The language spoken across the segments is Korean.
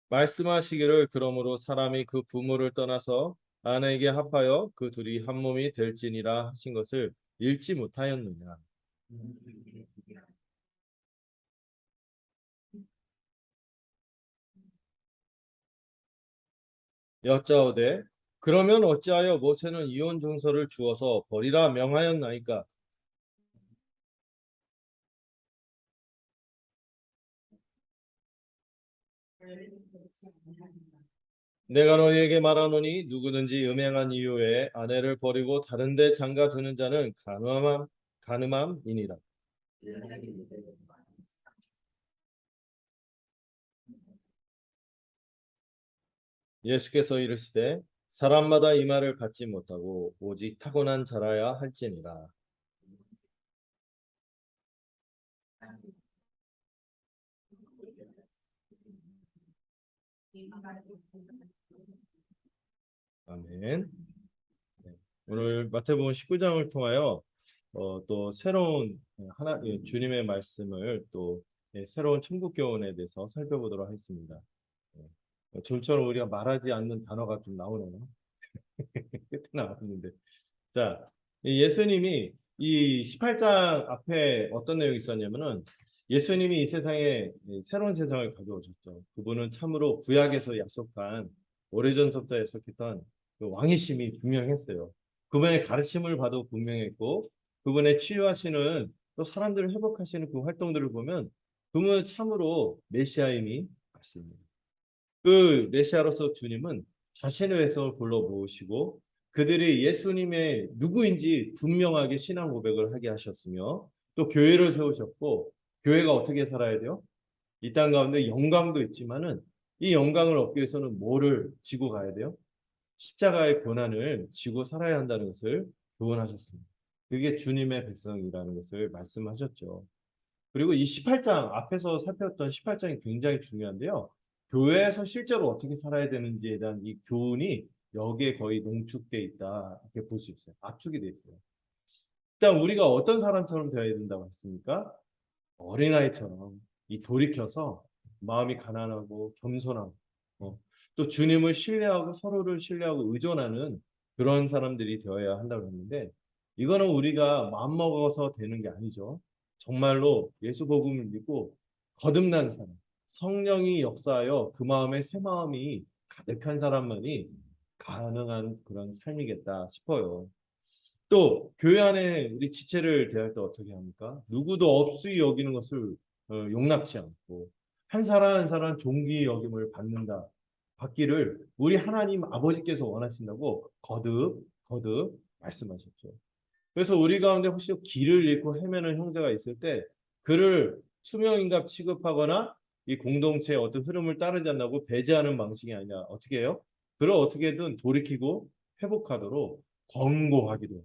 말씀하시기를 그러므로 사람이 그 부모를 떠나서 아내에게 합하여 그 둘이 한 몸이 될지니라 하신 것을 읽지 못하였느냐. 여짜오되 그러면 어찌하여 모세는 이혼 증서를 주어서 버리라 명하였나이까. 내가 너희에게 말하노니 누구든지 음행한 이후에 아내를 버리고 다른 데 장가 드는 자는 가늠함이니라. 예수께서 이르시되 사람마다 이 말을 받지 못하고 오직 타고난 자라야 할지니라. 아멘. 네. 오늘 마태복음 19장을 통하여 또 새로운 주님의 말씀을 또 새로운 천국 교훈에 대해서 살펴보도록 하겠습니다. 좀처럼 우리가 말하지 않는 단어가 좀 나오네요. 끝에 나왔는데. 자, 이 예수님이 이 18장 앞에 어떤 내용이 있었냐면은 예수님이 이 세상에 새로운 세상을 가져오셨죠. 그분은 참으로 구약에서 약속한 오래전부터 약속했던 그 왕이심이 분명했어요. 그분의 가르침을 봐도 분명했고 그분의 치유하시는 또 사람들을 회복하시는 그 활동들을 보면 그분은 참으로 메시아임이 맞습니다. 그 메시아로서 주님은 자신의 백성을 불러 모으시고 그들이 예수님의 누구인지 분명하게 신앙 고백을 하게 하셨으며 또 교회를 세우셨고 교회가 어떻게 살아야 돼요? 이 땅 가운데 영광도 있지만은 이 영광을 얻기 위해서는 뭐를 지고 가야 돼요? 십자가의 고난을 지고 살아야 한다는 것을 교훈하셨습니다. 그게 주님의 백성이라는 것을 말씀하셨죠. 그리고 이 18장 앞에서 살펴봤던 18장이 굉장히 중요한데요. 교회에서 실제로 어떻게 살아야 되는지에 대한 이 교훈이 여기에 거의 농축돼 있다 이렇게 볼 수 있어요. 압축이 돼 있어요. 일단 우리가 어떤 사람처럼 되어야 된다고 했습니까? 어린아이처럼 이 돌이켜서 마음이 가난하고 겸손하고 또 주님을 신뢰하고 서로를 신뢰하고 의존하는 그런 사람들이 되어야 한다고 했는데 이거는 우리가 마음먹어서 되는 게 아니죠. 정말로 예수 복음을 믿고 거듭난 사람, 성령이 역사하여 그 마음에 새 마음이 가득한 사람만이 가능한 그런 삶이겠다 싶어요. 또 교회 안에 우리 지체를 대할 때 어떻게 합니까? 누구도 없이 여기는 것을 용납치 않고 한 사람 한 사람 존귀 여김을 받기를 우리 하나님 아버지께서 원하신다고 거듭 말씀하셨죠. 그래서 우리 가운데 혹시 길을 잃고 헤매는 형제가 있을 때 그를 투명인갑 취급하거나 이 공동체의 어떤 흐름을 따르지 않고 배제하는 방식이 아니라 어떻게 해요? 그를 어떻게든 돌이키고 회복하도록 권고하기도 해요.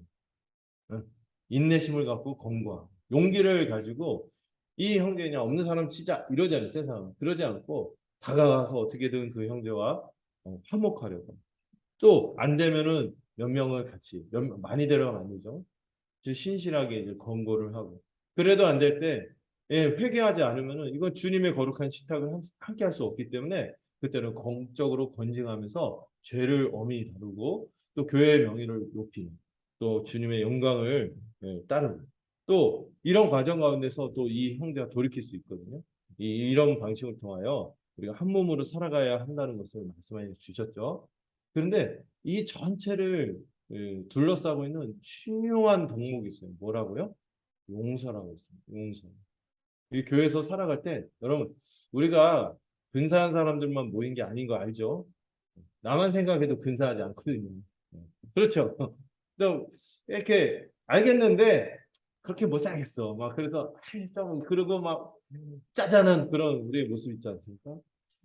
응. 인내심을 갖고 권고하고 용기를 가지고 이 형제냐 없는 사람 치자 이러지 않아요. 세상은 그러지 않고 다가가서 어떻게든 그 형제와 화목하려고 또 안 되면은 몇 명을 같이 많이 데려가면 안 되죠. 신실하게 이제 권고를 하고 그래도 안 될 때 회개하지 않으면은 이건 주님의 거룩한 식탁을 함께 할 수 없기 때문에 그때는 공적으로 건징하면서 죄를 엄히 다루고 또 교회의 명예를 높이는 또 주님의 영광을 따르는 또 이런 과정 가운데서 또 이 형제가 돌이킬 수 있거든요. 이런 방식을 통하여 우리가 한 몸으로 살아가야 한다는 것을 말씀해 주셨죠. 그런데 이 전체를 둘러싸고 있는 중요한 덕목이 있어요. 뭐라고요? 용서라고 있습니다. 용서. 이 교회에서 살아갈 때 여러분 우리가 근사한 사람들만 모인 게 아닌 거 알죠? 나만 생각해도 근사하지 않거든요. 그렇죠. 또 이렇게 알겠는데 그렇게 못 살겠어. 막 그래서 좀 그러고 막 짜잔한 그런 우리의 모습 있지 않습니까?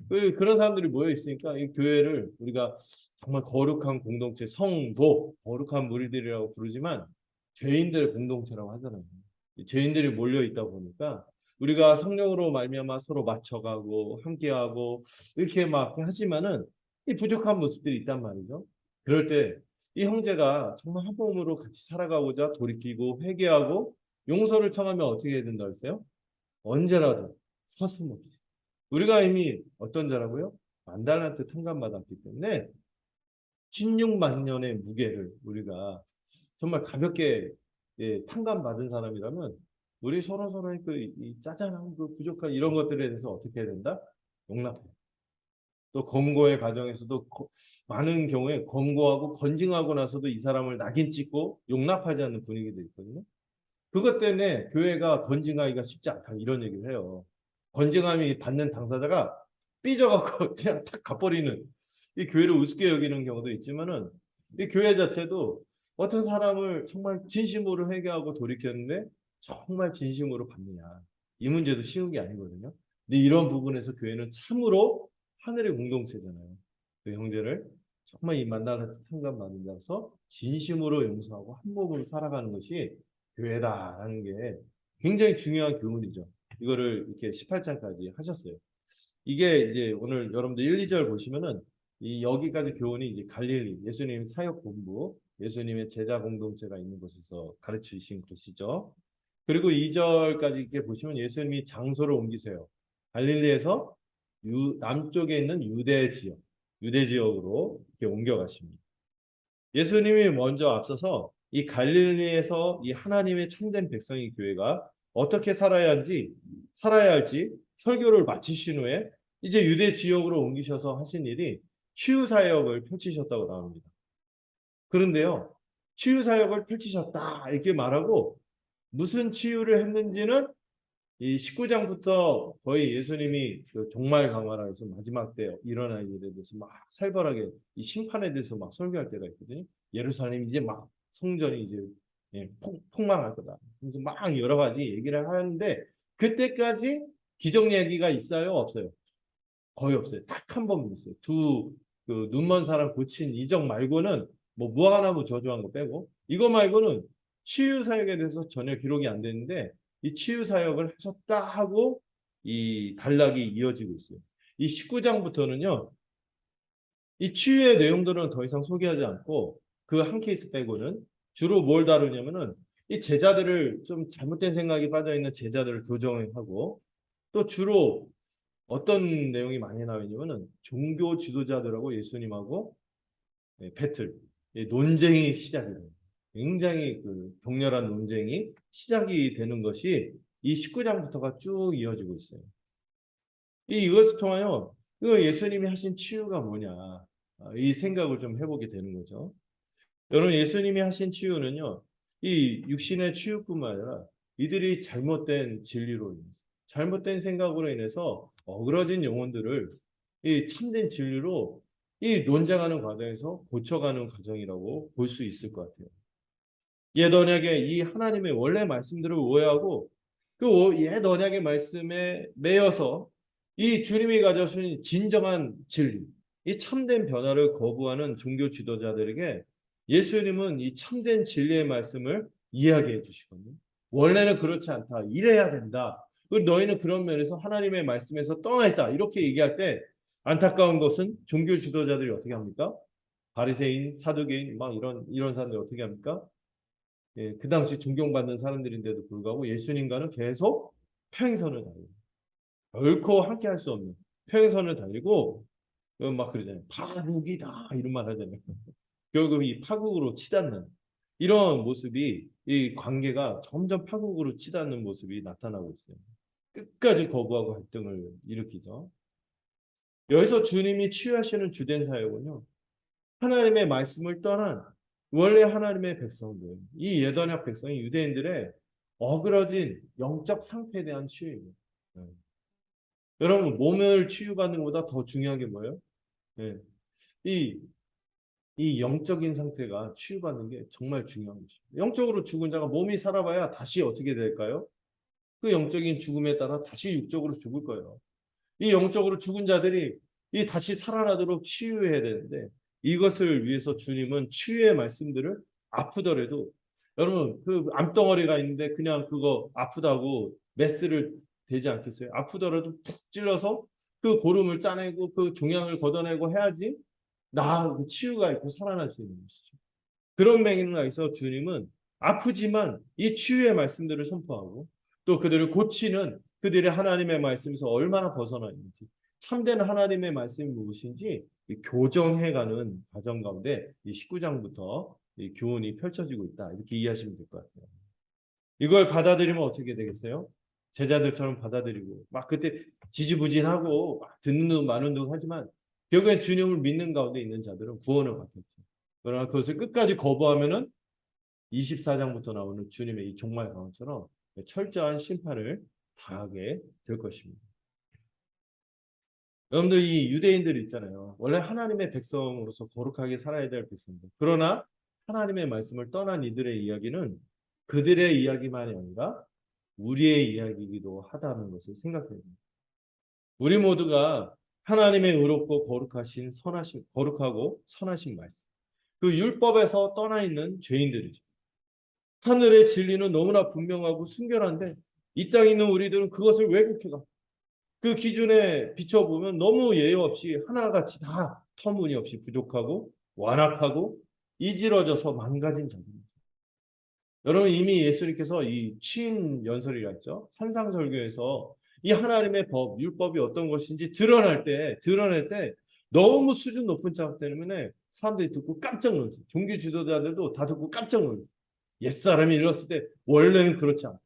그런 사람들이 모여 있으니까 이 교회를 우리가 정말 거룩한 공동체, 성도, 거룩한 무리들이라고 부르지만 죄인들의 공동체라고 하잖아요. 죄인들이 몰려 있다 보니까 우리가 성령으로 말미암아 서로 맞춰가고 함께하고 이렇게 막 하지만은 이 부족한 모습들이 있단 말이죠. 그럴 때 이 형제가 정말 한 몸으로 같이 살아가고자 돌이키고 회개하고 용서를 청하면 어떻게 해야 된다고 했어요? 언제라도 서슴없이. 우리가 이미 어떤 자라고요? 만달란트 탕감받았기 때문에 16만 년의 무게를 우리가 정말 가볍게 탕감받은 사람이라면 우리 서로의 이 짜잘한 그 부족한 이런 것들에 대해서 어떻게 해야 된다? 용납해. 또 권고의 과정에서도 많은 경우에 권고하고 건징하고 나서도 이 사람을 낙인 찍고 용납하지 않는 분위기도 있거든요. 그것 때문에 교회가 건징하기가 쉽지 않다 이런 얘기를 해요. 건징함이 받는 당사자가 삐져갖고 그냥 탁 가버리는 이 교회를 우습게 여기는 경우도 있지만은 이 교회 자체도 어떤 사람을 정말 진심으로 회개하고 돌이켰는데 정말 진심으로 받느냐 이 문제도 쉬운 게 아니거든요. 근데 이런 부분에서 교회는 참으로 하늘의 공동체잖아요. 그 형제를 정말 이 만나는 상담받는 자로서 진심으로 용서하고 한 몸으로 살아가는 것이 교회다라는 게 굉장히 중요한 교훈이죠. 이거를 이렇게 18장까지 하셨어요. 이게 이제 오늘 여러분들 1, 2절 보시면은 이 여기까지 교훈이 이제 갈릴리 예수님 사역 본부, 예수님의 제자 공동체가 있는 곳에서 가르치신 것이죠. 그리고 2절까지 이렇게 보시면 예수님이 장소를 옮기세요. 갈릴리에서 남쪽에 있는 유대 지역으로 이렇게 옮겨가십니다. 예수님이 먼저 앞서서 이 갈릴리에서 이 하나님의 참된 백성의 교회가 어떻게 살아야 할지 설교를 마치신 후에 이제 유대 지역으로 옮기셔서 하신 일이 치유 사역을 펼치셨다고 나옵니다. 그런데요, 치유 사역을 펼치셨다 이렇게 말하고 무슨 치유를 했는지는 이 19장부터 거의 예수님이 그 종말 강화라 해서 마지막 때 일어날 일에 대해서 막 살벌하게 이 심판에 대해서 막 설교할 때가 있거든요. 예루살렘이 이제 막 성전이 이제 폭망할 거다. 그래서 막 여러 가지 얘기를 하는데 그때까지 기적 얘기가 있어요, 없어요? 거의 없어요. 딱 한 번 있어요. 그 눈먼 사람 고친 이적 말고는 뭐 무화과나무 저주한 거 빼고 이거 말고는 치유 사역에 대해서 전혀 기록이 안 되는데 이 치유 사역을 하셨다 하고 이 단락이 이어지고 있어요. 이 19장부터는요. 이 치유의 내용들은 더 이상 소개하지 않고 그 한 케이스 빼고는 주로 뭘 다루냐면은 이 제자들을 좀 잘못된 생각이 빠져 있는 제자들을 교정하고 또 주로 어떤 내용이 많이 나오냐면은 종교 지도자들하고 예수님하고 배틀, 논쟁이 시작이 돼요. 굉장히 그 격렬한 논쟁이 시작이 되는 것이 이 19장부터가 쭉 이어지고 있어요. 이것을 통하여 그 예수님이 하신 치유가 뭐냐 이 생각을 좀 해보게 되는 거죠. 여러분 예수님이 하신 치유는요. 이 육신의 치유뿐만 아니라 이들이 잘못된 진리로 인해서 잘못된 생각으로 인해서 어그러진 영혼들을 이 참된 진리로 이 논쟁하는 과정에서 고쳐가는 과정이라고 볼 수 있을 것 같아요. 옛 언약의 이 하나님의 원래 말씀들을 오해하고 그 옛 언약의 말씀에 매여서 이 주님이 가져오신 진정한 진리, 이 참된 변화를 거부하는 종교 지도자들에게 예수님은 이 참된 진리의 말씀을 이야기해 주시거든요. 원래는 그렇지 않다. 이래야 된다. 너희는 그런 면에서 하나님의 말씀에서 떠나 있다. 이렇게 얘기할 때 안타까운 것은 종교 지도자들이 어떻게 합니까? 바리새인, 사두개인 막 이런 사람들이 어떻게 합니까? 그 당시 존경받는 사람들인데도 불구하고 예수님과는 계속 평행선을 달려요. 결코 함께 할 수 없는 평행선을 달리고 막 그러잖아요. 파국이다 이런 말 하잖아요. 결국 이 파국으로 치닫는 이런 모습이 이 관계가 점점 파국으로 치닫는 모습이 나타나고 있어요. 끝까지 거부하고 갈등을 일으키죠. 여기서 주님이 치유하시는 주된 사역은요. 하나님의 말씀을 떠난 원래 하나님의 백성들, 이 옛언약 백성이 유대인들의 어그러진 영적 상태에 대한 치유입니다. 네. 여러분 몸을 치유받는 것보다 더 중요한 게 뭐예요? 네. 이 영적인 상태가 치유받는 게 정말 중요한 것입니다. 영적으로 죽은 자가 몸이 살아봐야 다시 어떻게 될까요? 그 영적인 죽음에 따라 다시 육적으로 죽을 거예요. 이 영적으로 죽은 자들이 이 다시 살아나도록 치유해야 되는데 이것을 위해서 주님은 치유의 말씀들을 아프더라도 여러분 그 암덩어리가 있는데 그냥 그거 아프다고 메스를 대지 않겠어요? 아프더라도 푹 찔러서 그 고름을 짜내고 그 종양을 걷어내고 해야지 치유가 있고 살아날 수 있는 것이죠. 그런 맥락에서 주님은 아프지만 이 치유의 말씀들을 선포하고 또 그들을 고치는 그들이 하나님의 말씀에서 얼마나 벗어나 있는지, 참된 하나님의 말씀이 무엇인지 교정해가는 과정 가운데 이 19장부터 이 교훈이 펼쳐지고 있다. 이렇게 이해하시면 될 것 같아요. 이걸 받아들이면 어떻게 되겠어요? 제자들처럼 받아들이고 막 그때 지지부진하고 막 듣는 둥 마는 둥 하지만 결국엔 주님을 믿는 가운데 있는 자들은 구원을 받겠죠. 그러나 그것을 끝까지 거부하면은 24장부터 나오는 주님의 이 종말 강화처럼 철저한 심판을 당하게 될 것입니다. 여러분들 이 유대인들 있잖아요. 원래 하나님의 백성으로서 거룩하게 살아야 될 백성들. 그러나 하나님의 말씀을 떠난 이들의 이야기는 그들의 이야기만이 아니라 우리의 이야기이기도 하다는 것을 생각해야 됩니다. 우리 모두가 하나님의 의롭고 거룩하신 거룩하고 선하신 말씀. 그 율법에서 떠나 있는 죄인들이죠. 하늘의 진리는 너무나 분명하고 순결한데 이 땅에 있는 우리들은 그것을 왜곡해가 그 기준에 비춰보면 너무 예외 없이 하나같이 다 터무니없이 부족하고 완악하고 이지러져서 망가진 자입니다. 여러분 이미 예수님께서 이 취임 연설이라 했죠. 산상설교에서 이 하나님의 법, 율법이 어떤 것인지 드러낼 때 너무 수준 높은 자 때문에 사람들이 듣고 깜짝 놀랐어요. 종교 지도자들도 다 듣고 깜짝 놀랐어요. 옛사람이 이뤘을 때 원래는 그렇지 않다.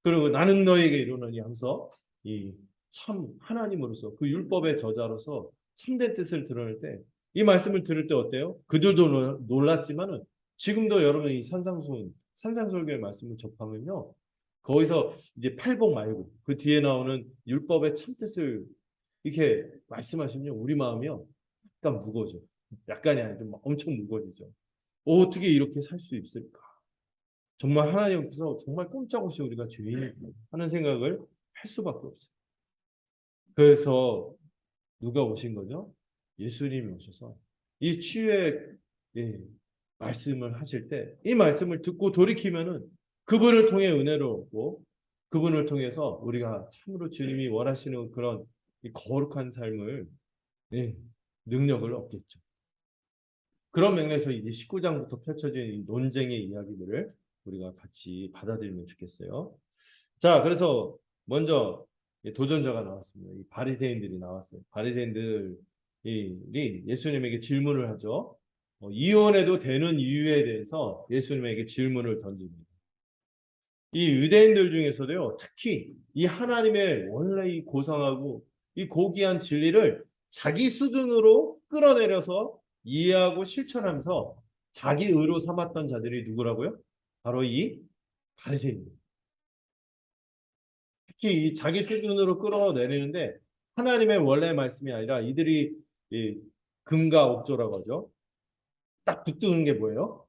그리고 나는 너에게 이르노니 하면서 이 참 하나님으로서 그 율법의 저자로서 참된 뜻을 드러낼 때 이 말씀을 들을 때 어때요? 그들도 놀랐지만은 지금도 여러분 이 산상설교의 말씀을 접하면요. 거기서 이제 팔복 말고 그 뒤에 나오는 율법의 참뜻을 이렇게 말씀하시면 우리 마음이요. 약간 무거워져. 약간이 아니고 엄청 무거워지죠. 어떻게 이렇게 살 수 있을까? 정말 하나님께서 정말 꼼짝없이 우리가 죄인 하는 생각을 할 수밖에 없어요. 그래서 누가 오신 거죠? 예수님이 오셔서 이 치유의 말씀을 하실 때 이 말씀을 듣고 돌이키면은 그분을 통해 은혜를 얻고 그분을 통해서 우리가 참으로 주님이 원하시는 그런 이 거룩한 삶을 능력을 얻겠죠. 그런 맥락에서 이제 19장부터 펼쳐진 이 논쟁의 이야기들을 우리가 같이 받아들이면 좋겠어요. 자, 그래서 먼저 도전자가 나왔습니다. 이 바리새인들이 나왔어요. 바리새인들이 예수님에게 질문을 하죠. 이혼해도 되는 이유에 대해서 예수님에게 질문을 던집니다. 이 유대인들 중에서도요, 특히 이 하나님의 원래 이 고상하고 이 고귀한 진리를 자기 수준으로 끌어내려서 이해하고 실천하면서 자기 의로 삼았던 자들이 누구라고요? 바로 이 바리새인들. 특히 이 자기 수준으로 끌어내리는데 하나님의 원래 말씀이 아니라 이들이 이 금과 옥조라고 하죠. 딱 붙드는 게 뭐예요?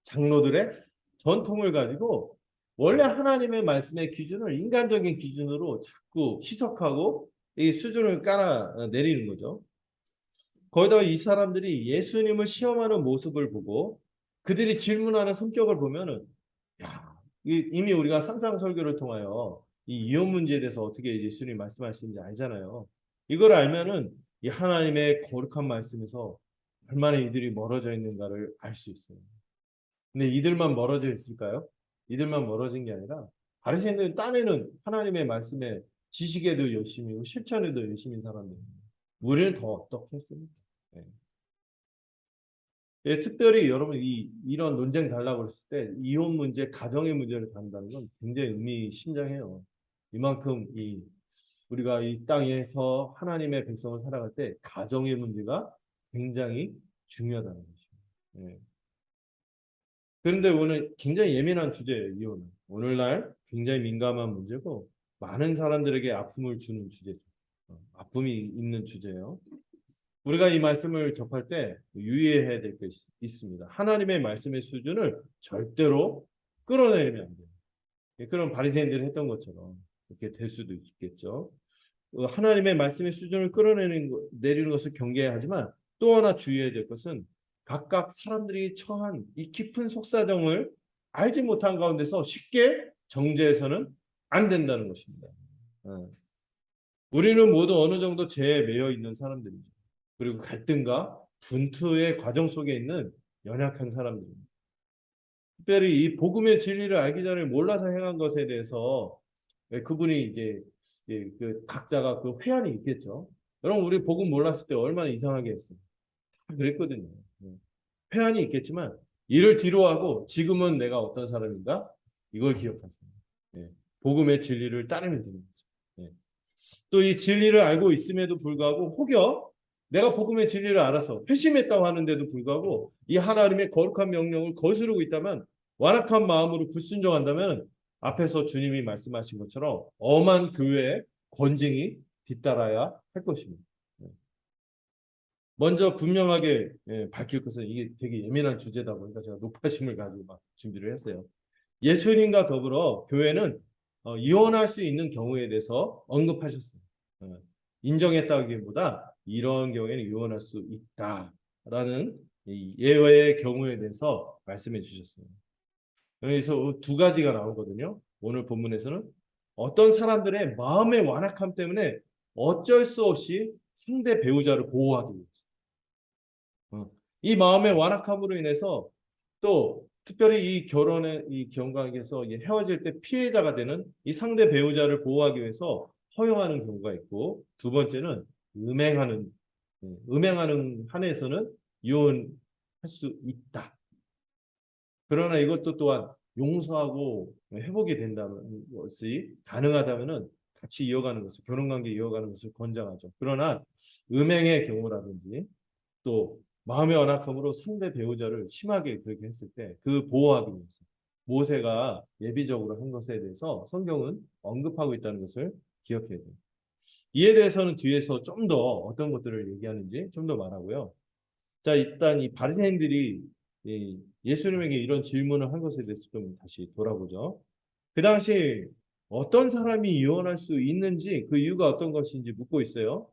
장로들의 전통을 가지고 원래 하나님의 말씀의 기준을 인간적인 기준으로 자꾸 희석하고 이 수준을 깔아 내리는 거죠. 거기다가 이 사람들이 예수님을 시험하는 모습을 보고 그들이 질문하는 성격을 보면은 야, 이미 우리가 상상 설교를 통하여 이 이혼 문제에 대해서 어떻게 예수님이 말씀하시는지 알잖아요. 이걸 알면은 이 하나님의 거룩한 말씀에서 얼마나 이들이 멀어져 있는가를 알 수 있어요. 근데 이들만 멀어져 있을까요? 이들만 멀어진 게 아니라 바리새인들은 딴에는 하나님의 말씀에 지식에도 열심히고 실천에도 열심인 사람들입니다. 우리는 더 어떻겠습니까? 네. 예, 특별히 여러분 이런 논쟁 달라고 했을 때 이혼 문제, 가정의 문제를 다룬다는 건 굉장히 의미심장해요. 이만큼 우리가 이 땅에서 하나님의 백성을 살아갈 때 가정의 문제가 굉장히 중요하다는 것입니다. 예. 그런데 오늘 굉장히 예민한 주제예요, 이혼은. 오늘날 굉장히 민감한 문제고 많은 사람들에게 아픔을 주는 주제죠. 아픔이 있는 주제예요. 우리가 이 말씀을 접할 때 유의해야 될 것이 있습니다. 하나님의 말씀의 수준을 절대로 끌어내리면 안 돼요. 그런 바리새인들이 했던 것처럼 이렇게 될 수도 있겠죠. 하나님의 말씀의 수준을 끌어내리는 것을 경계해야 하지만 또 하나 주의해야 될 것은 각각 사람들이 처한 이 깊은 속사정을 알지 못한 가운데서 쉽게 정죄해서는 안 된다는 것입니다. 우리는 모두 어느 정도 죄에 매여 있는 사람들입니다. 그리고 갈등과 분투의 과정 속에 있는 연약한 사람들입니다. 특별히 이 복음의 진리를 알기 전에 몰라서 행한 것에 대해서 그분이 이제 그 각자가 그 회한이 있겠죠. 여러분 우리 복음 몰랐을 때 얼마나 이상하게 했어요. 그랬거든요. 회한이 있겠지만 이를 뒤로 하고 지금은 내가 어떤 사람인가 이걸 기억하세요. 예. 복음의 진리를 따르면 되는 거죠. 예. 또 이 진리를 알고 있음에도 불구하고 혹여 내가 복음의 진리를 알아서 회심했다고 하는데도 불구하고 이 하나님의 거룩한 명령을 거스르고 있다면 완악한 마음으로 불순종한다면 앞에서 주님이 말씀하신 것처럼 엄한 교회의 권징이 뒤따라야 할 것입니다. 예. 먼저 분명하게 밝힐 것은 이게 되게 예민한 주제다 보니까 제가 높아심을 가지고 막 준비를 했어요. 예수님과 더불어 교회는 이혼할 수 있는 경우에 대해서 언급하셨어요. 어, 인정했다기보다 이런 경우에는 이혼할 수 있다라는 이 예외의 경우에 대해서 말씀해 주셨어요. 여기서 두 가지가 나오거든요. 오늘 본문에서는 어떤 사람들의 마음의 완악함 때문에 어쩔 수 없이 상대 배우자를 보호하기 위해서 이 마음의 완악함으로 인해서 또 특별히 이 결혼의 이 경각에서 헤어질 때 피해자가 되는 이 상대 배우자를 보호하기 위해서 허용하는 경우가 있고 두 번째는 음행하는 한에서는 이혼할 수 있다. 그러나 이것도 또한 용서하고 회복이 된다는 것이 가능하다면은 같이 이어가는 것을 결혼관계 이어가는 것을 권장하죠. 그러나 음행의 경우라든지 또 마음의 완악함으로 상대 배우자를 심하게 그렇게 했을 때 그 보호하기 위해서 모세가 예비적으로 한 것에 대해서 성경은 언급하고 있다는 것을 기억해야 돼요. 이에 대해서는 뒤에서 좀 더 어떤 것들을 얘기하는지 좀 더 말하고요. 자, 일단 이 바리새인들이 예수님에게 이런 질문을 한 것에 대해서 좀 다시 돌아보죠. 그 당시 어떤 사람이 이혼할 수 있는지 그 이유가 어떤 것인지 묻고 있어요.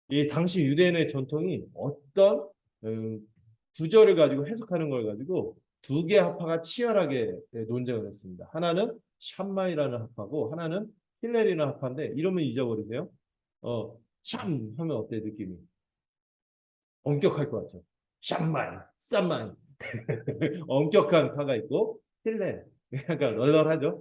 이 당시 유대인의 전통이 어떤 구절을 가지고 해석하는 걸 가지고 두 개의 학파가 치열하게 논쟁을 했습니다. 하나는 샴마이라는 학파고 하나는 힐렐이라는 학파인데 이러면 잊어버리세요. 샴 하면 어때 느낌이? 엄격할 것 같죠. 샴마이, 쌈마이. 엄격한 파가 있고 힐렐 약간 널널하죠.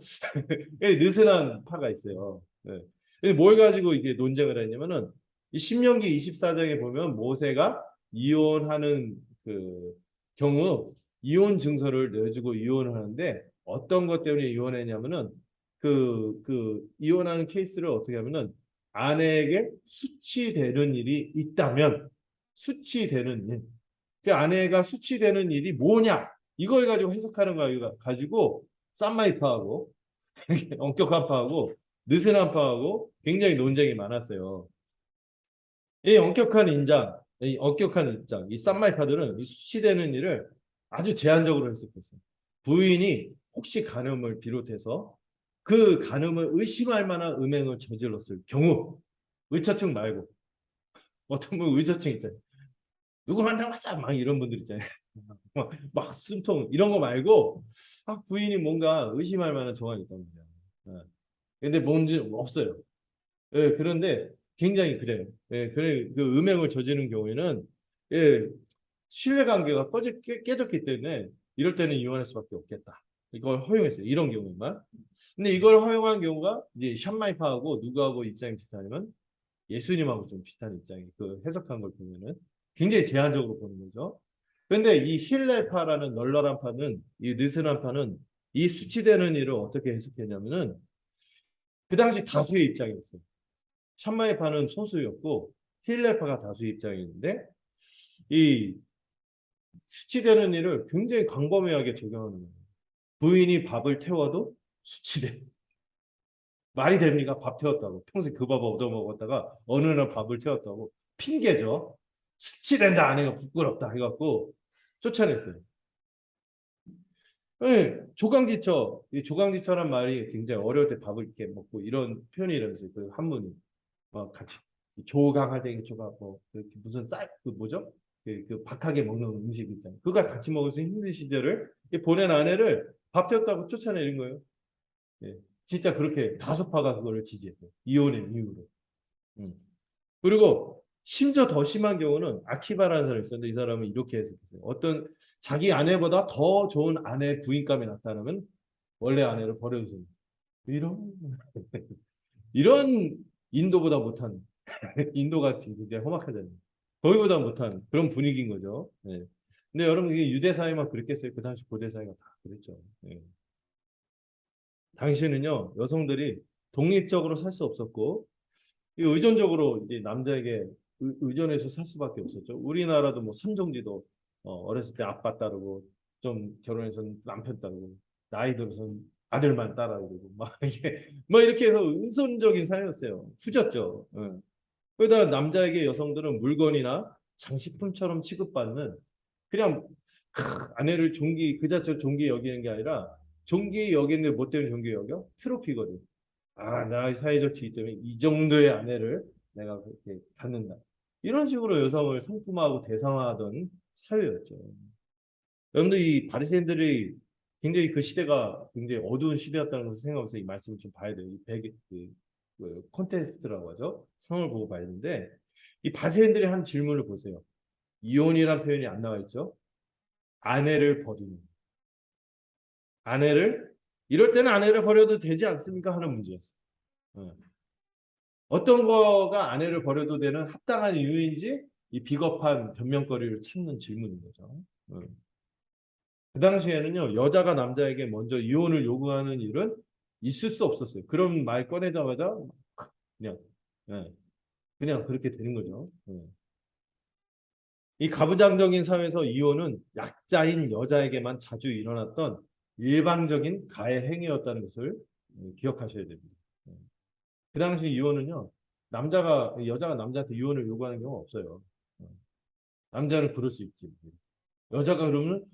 느슨한 파가 있어요. 네. 뭘 가지고 이게 논쟁을 했냐면은 이 신명기 24장에 보면 모세가 이혼하는 그 경우 이혼 증서를 내주고 이혼을 하는데 어떤 것 때문에 이혼했냐면은 그 이혼하는 케이스를 어떻게 하면은 아내에게 수치되는 일이 있다면 수치되는 일. 그 아내가 수치되는 일이 뭐냐? 이걸 가지고 해석하는 거 가지고 쌈마이파하고 엄격한 파하고 느슨한 파하고 굉장히 논쟁이 많았어요. 이 엄격한 입장, 이 쌈마이파들은 이 수치되는 일을 아주 제한적으로 해석했어요. 부인이 혹시 간음을 비롯해서 그 간음을 의심할 만한 음행을 저질렀을 경우 의처증 말고 어떤 분 의처증 있잖아요. 누구 만나봤어? 막 이런 분들 있잖아요. 막 숨통 이런 거 말고 부인이 뭔가 의심할 만한 정황이 있단 말이야. 근데 뭔지 없어요. 그런데 굉장히 그래요. 그래 그 음행을 저지른 경우에는 예, 신뢰관계가 깨졌기 때문에 이럴 때는 이혼할 수밖에 없겠다. 이걸 허용했어요. 이런 경우만. 근데 이걸 허용한 경우가 이제 샴마이파하고 누구하고 입장이 비슷하냐면 예수님하고 좀 비슷한 입장이 그 해석한 걸 보면은 굉장히 제한적으로 보는 거죠. 그런데 이 힐레파라는 널널한 파는 이 느슨한 파는 이 수치되는 일을 어떻게 해석했냐면은 그 당시 다수의 입장이었어요. 샴마이파는 소수였고 힐레파가 다수의 입장이었는데 이 수치되는 일을 굉장히 광범위하게 적용하는 거예요. 부인이 밥을 태워도 수치돼. 말이 됩니까? 밥 태웠다고. 평생 그 밥 얻어먹었다가 어느 날 밥을 태웠다고. 핑계죠. 수치된다 아내가 부끄럽다 해갖고 쫓아냈어요. 네, 조강지처. 이 조강지처란 말이 굉장히 어려울 때 밥을 이렇게 먹고 이런 표현이라면서요. 그 한문이 같이 조강할 때 조각 무슨 쌀그 뭐죠? 그 박하게 먹는 음식 있잖아요. 그걸 같이 먹어서 힘든 시절을 보낸 아내를 밥 태웠다고 쫓아내는 거예요. 예, 진짜 그렇게 다수파가 그거를 지지했어요. 이혼의 이유로. 음. 그리고 심지어 더 심한 경우는 아키바라는 사람이 있었는데 이 사람은 이렇게 해석했어요. 어떤 자기 아내보다 더 좋은 아내 부인감이 나타나면 원래 아내를 버려주세요. 이런 이런 인도보다 못한 인도가 굉장히 험악하잖아요. 거기보다 못한 그런 분위기인 거죠. 예. 근데 여러분 이게 유대 사회만 그랬겠어요? 그 당시 고대 사회가 다 그랬죠. 예. 당시는요 여성들이 독립적으로 살 수 없었고 이 의존적으로 이제 남자에게 의존해서 살 수밖에 없었죠. 우리나라도 뭐 삼종지도 어렸을 때 아빠 따르고 좀 결혼해서는 남편 따르고 나이 들어서는 아들만 따라오고 막 이게 뭐 이렇게 해서 의존적인 사회였어요. 후졌죠. 예. 그러다 남자에게 여성들은 물건이나 장식품처럼 취급받는 그냥 아내를 존귀 그 자체로 존귀 여기는 게 아니라 존귀 여기는데 뭐 때문에 존귀 여겨? 트로피거든. 아, 나 사회적 지위 때문에 이 정도의 아내를 내가 그렇게 갖는다. 이런 식으로 여성을 상품화하고 대상화하던 사회였죠. 여러분들 이 바리새인들이 굉장히 그 시대가 굉장히 어두운 시대였다는 것을 생각하면서 이 말씀을 좀 봐야 돼요. 이 베개 콘테스트라고 하죠. 상을 보고 봐야 되는데 이 바리새인들이 한 질문을 보세요. 이혼이란 표현이 안 나와 있죠. 아내를 버리는. 아내를 이럴 때는 아내를 버려도 되지 않습니까? 하는 문제였어요. 어. 어떤 거가 아내를 버려도 되는 합당한 이유인지 이 비겁한 변명거리를 찾는 질문인 거죠. 어. 그 당시에는요 여자가 남자에게 먼저 이혼을 요구하는 일은 있을 수 없었어요. 그런 말 꺼내자마자 그냥 예, 그냥 그렇게 되는 거죠. 예. 이 가부장적인 사회에서 이혼은 약자인 여자에게만 자주 일어났던 일방적인 가해 행위였다는 것을 기억하셔야 됩니다. 예. 그 당시 이혼은요 남자가 여자가 남자한테 이혼을 요구하는 경우가 없어요. 예. 남자는 그럴 수 있지. 여자가 그러면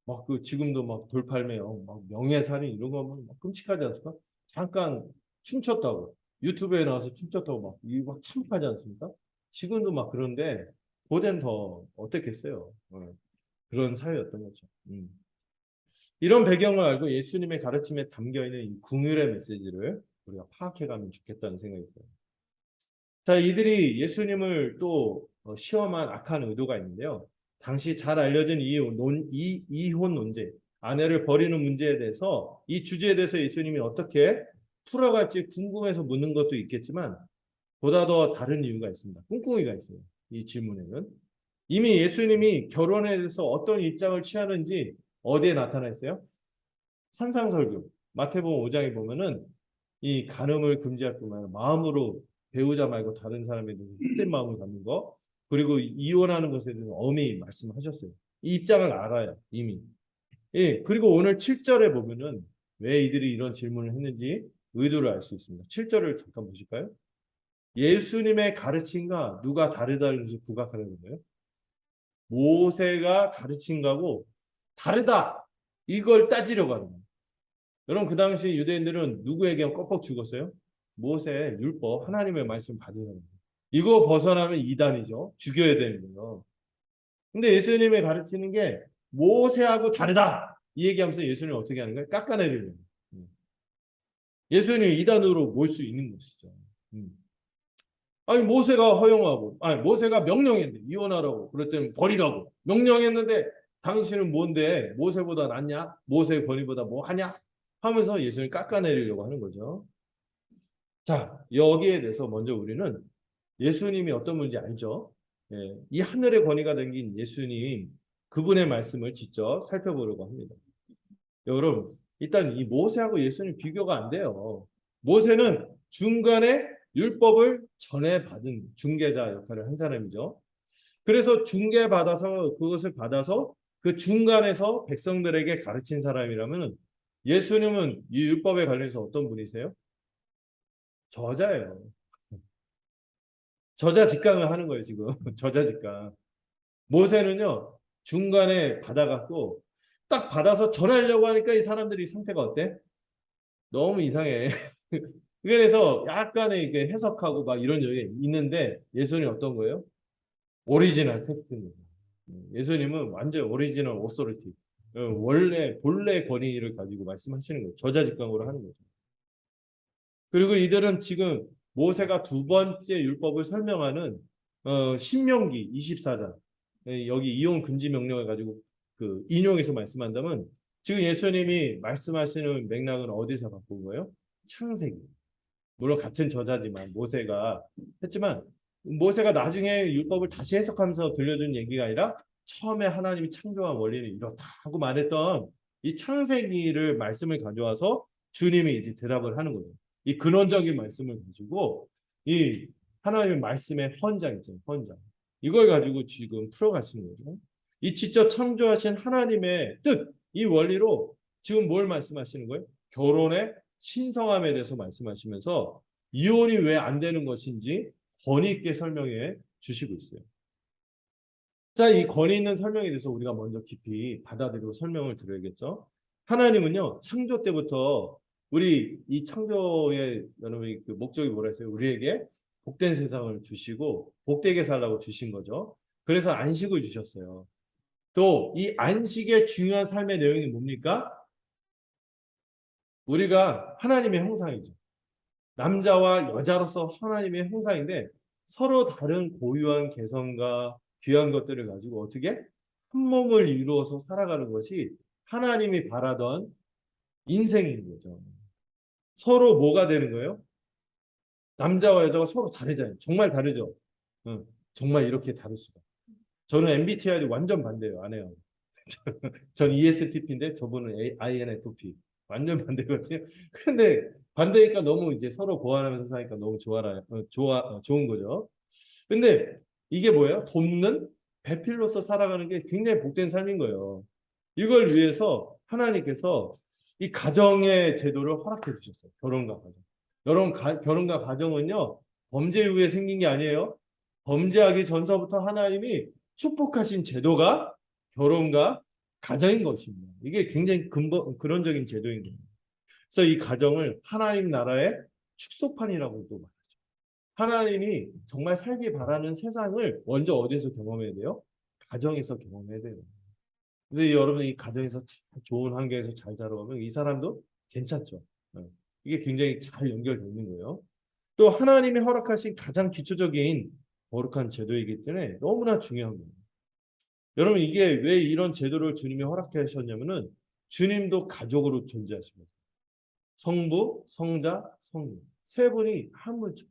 막 그 지금도 막 돌팔매요. 막 명예살인 이런 거 하면 막 끔찍하지 않습니까? 잠깐 춤췄다고 유튜브에 나와서 춤췄다고 막 이거 막 참혹하지 않습니까? 지금도 막 그런데 고대는 더 어땠겠어요. 그런 사회였던 거죠. 이런 배경을 알고 예수님의 가르침에 담겨 있는 이 궁율의 메시지를 우리가 파악해가면 좋겠다는 생각이 들어요. 자, 이들이 예수님을 또 시험한 악한 의도가 있는데요. 당시 잘 알려진 이혼 논제, 아내를 버리는 문제에 대해서 이 주제에 대해서 예수님이 어떻게 풀어갈지 궁금해서 묻는 것도 있겠지만 보다 더 다른 이유가 있습니다. 꿍꿍이가 있어요. 이 질문에는. 이미 예수님이 결혼에 대해서 어떤 입장을 취하는지 어디에 나타나 있어요? 산상설교. 마태복음 5장에 보면은 이 간음을 금지할 뿐만 아니라 마음으로 배우자 말고 다른 사람에 대해서 헛된 마음을 갖는 거 그리고 이혼하는 것에 대해서 엄히 말씀하셨어요. 이 입장을 알아요. 이미. 예, 그리고 오늘 7절에 보면은 왜 이들이 이런 질문을 했는지 의도를 알 수 있습니다. 7절을 잠깐 보실까요? 예수님의 가르침과 누가 다르다는 것을 부각하는 거예요. 모세가 가르친 거하고 다르다. 이걸 따지려고 하는 거예요. 여러분 그 당시 유대인들은 누구에게 꺾어 죽었어요? 모세 율법 하나님의 말씀 받은 사람. 이거 벗어나면 이단이죠. 죽여야 되는 거예요. 근데 예수님이 가르치는 게 모세하고 다르다. 이 얘기하면서 예수님이 어떻게 하는 거예요? 깎아내리는 거예요. 예수님이 이단으로 몰 수 있는 것이죠. 아니 모세가 허용하고 아니 모세가 명령했는데 이혼하라고 그럴 때는 버리라고 명령했는데 당신은 뭔데 모세보다 낫냐? 모세의 권위보다 뭐 하냐? 하면서 예수님을 깎아내리려고 하는 거죠. 자, 여기에 대해서 먼저 우리는 예수님이 어떤 분인지 알죠? 예, 이 하늘의 권위가 담긴 예수님 그분의 말씀을 직접 살펴보려고 합니다. 여러분, 일단 이 모세하고 예수님 비교가 안 돼요. 모세는 중간에 율법을 전해받은 중개자 역할을 한 사람이죠. 그래서 중개받아서 그것을 받아서 그 중간에서 백성들에게 가르친 사람이라면 예수님은 이 율법에 관련해서 어떤 분이세요? 저자예요. 저자 직강을 하는 거예요, 지금. 저자 직강. 모세는요, 중간에 받아갖고 딱 받아서 전하려고 하니까 이 사람들이 상태가 어때? 너무 이상해. 그래서 약간의 이게 해석하고 막 이런 게 있는데 예수님이 어떤 거예요? 오리지널 텍스트입니다. 예수님은 완전 오리지널 오소리티. 원래 본래 권위를 가지고 말씀하시는 거예요. 저자직강으로 하는 거죠. 그리고 이들은 지금 모세가 두 번째 율법을 설명하는 신명기 24장 여기 이혼 금지 명령을 가지고 그 인용해서 말씀한다면 지금 예수님이 말씀하시는 맥락은 어디서 갖고 온 거예요? 창세기. 물론 같은 저자지만 모세가 했지만 모세가 나중에 율법을 다시 해석하면서 들려준 얘기가 아니라 처음에 하나님이 창조한 원리는 이렇다 하고 말했던 이 창세기를 말씀을 가져와서 주님이 이제 대답을 하는 거예요. 이 근원적인 말씀을 가지고 이 하나님의 말씀의 헌장 있잖아요. 헌장. 이걸 가지고 지금 풀어가시는 거죠. 이 직접 창조하신 하나님의 뜻, 이 원리로 지금 뭘 말씀하시는 거예요? 결혼의 신성함에 대해서 말씀하시면서 이혼이 왜 안 되는 것인지 권위 있게 설명해 주시고 있어요. 자, 이 권위 있는 설명에 대해서 우리가 먼저 깊이 받아들이고 설명을 드려야겠죠. 하나님은요, 창조 때부터 우리 이 창조의 여러분이 그 목적이 뭐라 했어요? 우리에게 복된 세상을 주시고 복되게 살라고 주신 거죠. 그래서 안식을 주셨어요. 또 이 안식의 중요한 삶의 내용이 뭡니까? 우리가 하나님의 형상이죠. 남자와 여자로서 하나님의 형상인데 서로 다른 고유한 개성과 귀한 것들을 가지고 어떻게 한 몸을 이루어서 살아가는 것이 하나님이 바라던 인생인 거죠. 서로 뭐가 되는 거예요? 남자와 여자가 서로 다르잖아요. 정말 다르죠. 응, 정말 이렇게 다를 수가. 저는 MBTI 완전 반대예요. 안 해요. 전 ESTP인데 저분은 INFP. 완전 반대거든요. 근데 반대니까 너무 이제 서로 보완하면서 사니까 너무 좋은 거죠. 근데 이게 뭐예요? 돕는 배필로서 살아가는 게 굉장히 복된 삶인 거예요. 이걸 위해서 하나님께서 이 가정의 제도를 허락해 주셨어요. 결혼과 가정. 여러분, 결혼과 가정은요, 범죄 이후에 생긴 게 아니에요. 범죄하기 전서부터 하나님이 축복하신 제도가 결혼과 가정인 것입니다. 이게 굉장히 근원적인 제도인 거예요. 그래서 이 가정을 하나님 나라의 축소판이라고도 말하죠. 하나님이 정말 살기 바라는 세상을 먼저 어디서 경험해야 돼요? 가정에서 경험해야 돼요. 그래서 여러분 이 가정에서 좋은 환경에서 잘 자라가면 이 사람도 괜찮죠. 이게 굉장히 잘 연결되어 있는 거예요. 또 하나님이 허락하신 가장 기초적인 거룩한 제도이기 때문에 너무나 중요한 거예요. 여러분 이게 왜 이런 제도를 주님이 허락해 하셨냐면은 주님도 가족으로 존재하십니다. 성부, 성자, 성령 세 분이 한 물체,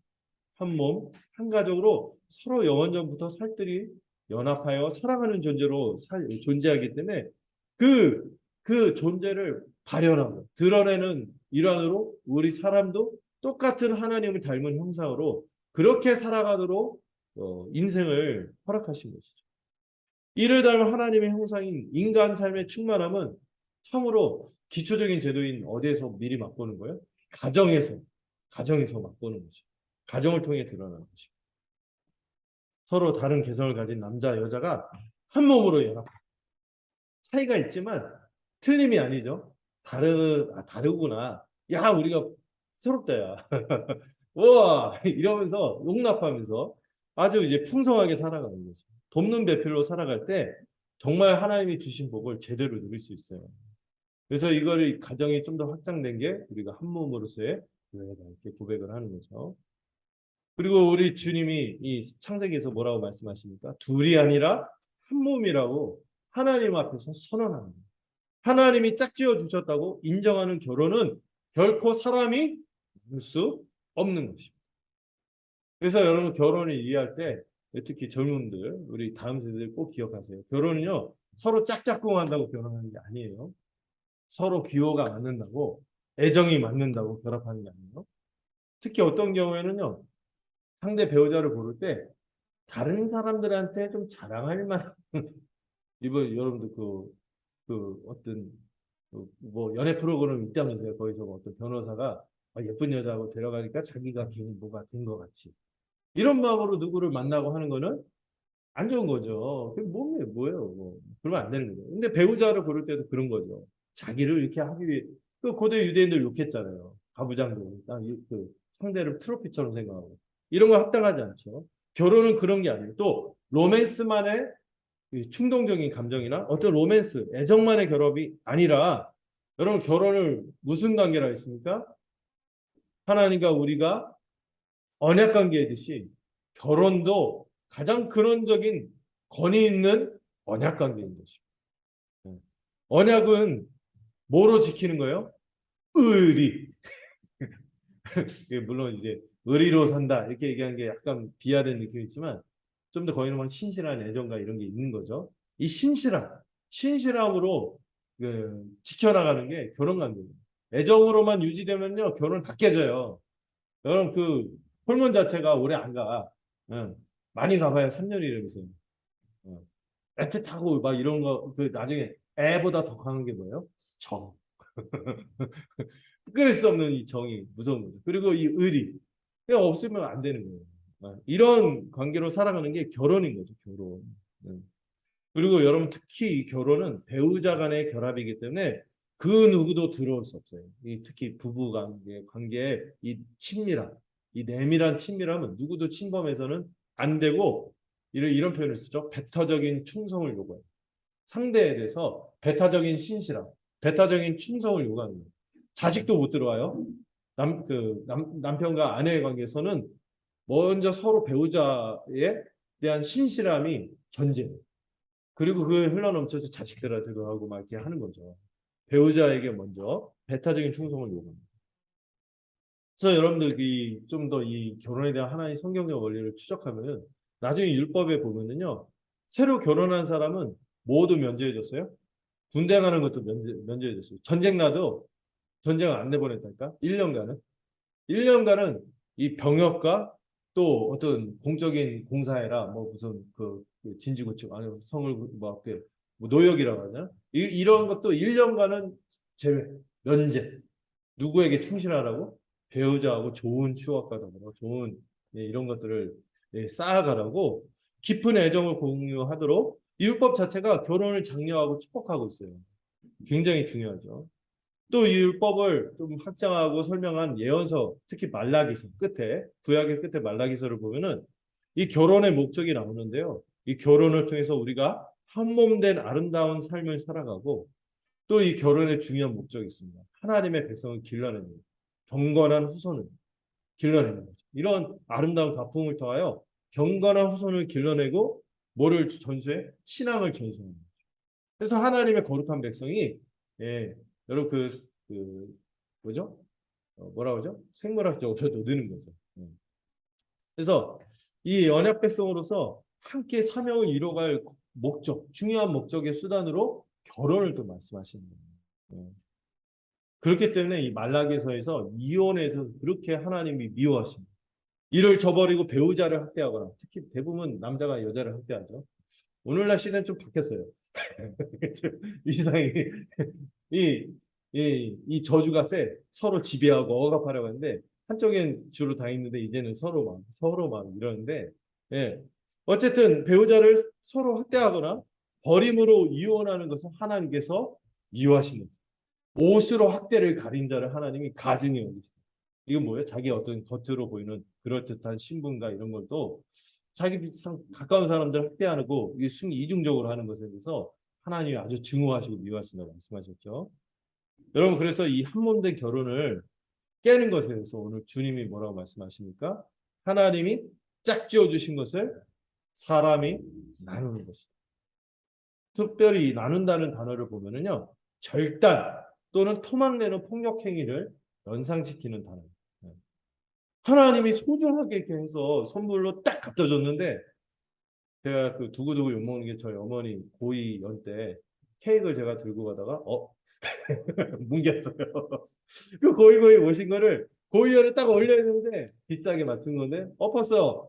한 몸, 한 가족으로 서로 영원전부터 살뜰히 연합하여 사랑하는 존재로 존재하기 때문에 그 존재를 발현하고 드러내는 일환으로 우리 사람도 똑같은 하나님을 닮은 형상으로 그렇게 살아가도록 인생을 허락하신 것이죠. 이를 닮은 하나님의 형상인 인간 삶의 충만함은 참으로 기초적인 제도인 어디에서 미리 맛보는 거예요? 가정에서 맛보는 거죠. 가정을 통해 드러나는 거죠. 서로 다른 개성을 가진 남자, 여자가 한 몸으로 연합. 차이가 있지만 틀림이 아니죠. 다르구나. 야, 우리가 새롭다, 야. 우와! 이러면서 용납하면서 아주 이제 풍성하게 살아가는 거죠. 돕는 배필로 살아갈 때 정말 하나님이 주신 복을 제대로 누릴 수 있어요. 그래서 이거를 가정이 좀 더 확장된 게 우리가 한 몸으로서의 교회다 이렇게 고백을 하는 거죠. 그리고 우리 주님이 이 창세기에서 뭐라고 말씀하십니까? 둘이 아니라 한 몸이라고 하나님 앞에서 선언하는 거예요. 하나님이 짝지어 주셨다고 인정하는 결혼은 결코 사람이 할 수 없는 것입니다. 그래서 여러분 결혼을 이해할 때 특히 젊은들, 우리 다음 세대들 꼭 기억하세요. 결혼은요 서로 짝짝꿍한다고 결혼하는 게 아니에요. 서로 기호가 맞는다고 애정이 맞는다고 결합하는 게 아니에요. 특히 어떤 경우에는요 상대 배우자를 고를 때 다른 사람들한테 좀 자랑할 만한 이번 여러분들 어떤 뭐 연애 프로그램 있다면서요. 거기서 뭐 어떤 변호사가 예쁜 여자하고 데려가니까 자기가 괜히 뭐가 된 것 같이 이런 마음으로 누구를 만나고 하는 거는 안 좋은 거죠. 그게 뭐예요? 뭐 그러면 안 되는 거죠. 근데 배우자를 고를 때도 그런 거죠. 자기를 이렇게 하기 위해 그 고대 유대인들 욕했잖아요. 가부장도 그 상대를 트로피처럼 생각하고 이런 거 합당하지 않죠. 결혼은 그런 게 아니에요. 또 로맨스만의 충동적인 감정이나 어떤 로맨스, 애정만의 결합이 아니라 여러분 결혼을 무슨 관계라 했습니까? 하나님과 우리가 언약 관계이듯이 결혼도 가장 근원적인 권위 있는 언약 관계인 것입니다. 언약은 뭐로 지키는 거예요? 의리. 물론 이제 의리로 산다 이렇게 얘기한 게 약간 비하된 느낌이 있지만 좀 더 거기는 막 신실한 애정과 이런 게 있는 거죠. 이 신실함으로 지켜나가는 게 결혼 관계예요. 애정으로만 유지되면요 결혼 다 깨져요. 여러분 그 hormone 자체가 오래 안 가. 응. 많이 가봐야 3년이라면서요. 애틋하고 막 이런 거 그 나중에 애보다 더 강한 게 뭐예요? 정. 끊을 수 없는 이 정이 무서운 거죠. 그리고 이 의리. 그냥 없으면 안 되는 거예요. 이런 관계로 살아가는 게 결혼인 거죠. 결혼. 음. 그리고 여러분 특히 이 결혼은 배우자 간의 결합이기 때문에 그 누구도 들어올 수 없어요. 이 특히 부부 관계의 이 친밀함, 이 내밀한 친밀함은 누구도 침범해서는 안 되고 이런 표현을 쓰죠. 배타적인 충성을 요구해요. 상대에 대해서 배타적인 신실함, 배타적인 충성을 요구하는 거예요. 자식도 못 들어와요. 남편과 아내의 관계에서는 먼저 서로 배우자에 대한 신실함이 전제예요. 그리고 그게 흘러넘쳐서 자식들한테도 하고 막 이렇게 하는 거죠. 배우자에게 먼저 배타적인 충성을 요구합니다. 그래서 여러분들이 좀 더 이 결혼에 대한 하나의 성경적 원리를 추적하면은 나중에 율법에 보면은요. 새로 결혼한 사람은 모두 면제해줬어요. 군대 가는 것도 면제해줬어요. 전쟁 나도 전쟁을 안 내보냈다니까. 1년간은. 1년간은 이 병역과 또 어떤 공적인 공사해라 뭐 무슨 그 진지구축 아니 성을 뭐 노역이라고 하잖아. 이런 것도 1년간은 제외 면제. 누구에게 충실하라고? 배우자하고 좋은 추억과 더불어 좋은 이런 것들을 쌓아가라고 깊은 애정을 공유하도록 율법 자체가 결혼을 장려하고 축복하고 있어요. 굉장히 중요하죠. 또 이 율법을 좀 확장하고 설명한 예언서, 특히 말라기서 끝에 구약의 끝에 말라기서를 보면은 이 결혼의 목적이 나오는데요. 이 결혼을 통해서 우리가 한 몸 된 아름다운 삶을 살아가고 또 이 결혼의 중요한 목적이 있습니다. 하나님의 백성을 길러내는 것. 경건한 후손을 길러내는 거죠. 이런 아름다운 가풍을 통하여 경건한 후손을 길러내고 뭐를 전수해? 신앙을 전수하는 거죠. 그래서 하나님의 거룩한 백성이 여러분 뭐죠? 뭐라고 하죠? 생물학적으로 느는 거죠. 그래서 이 언약 백성으로서 함께 사명을 이뤄갈 목적, 중요한 목적의 수단으로 결혼을 또 말씀하시는 거예요. 그렇기 때문에 이 말라기서에서 이혼에서 그렇게 하나님이 미워하십니다. 이를 저버리고 배우자를 학대하거나 특히 대부분 남자가 여자를 학대하죠. 오늘날 시대는 좀 바뀌었어요. 이상이 이 저주가 세 서로 지배하고 억압하려고 하는데 한쪽엔 주로 다 있는데 이제는 서로 막 이러는데 어쨌든 배우자를 서로 학대하거나 버림으로 이혼하는 것은 하나님께서 미워하시는 옷으로 학대를 가린 자를 하나님이 가증히 여기십니다. 이건 뭐예요? 자기 어떤 겉으로 보이는 그럴듯한 신분과 이런 것도 자기 가까운 사람들 학대하고 이중적으로 하는 것에 대해서 하나님이 아주 증오하시고 미워하신다고 말씀하셨죠. 여러분 그래서 이 한몸된 결혼을 깨는 것에 대해서 오늘 주님이 뭐라고 말씀하십니까? 하나님이 짝지어 주신 것을 사람이 나누는 것이다. 특별히 나눈다는 단어를 보면은요. 절단 또는 토막내는 폭력 행위를 연상시키는 단어입니다. 하나님이 소중하게 이렇게 해서 선물로 딱 갖다 줬는데 제가 그 두고두고 욕먹는 게 저희 어머니 고이 연 때 케이크를 제가 들고 가다가 뭉겼어요. 그 고이 오신 거를 고이연에 딱 올려있는데 비싸게 맞춘 건데 엎었어.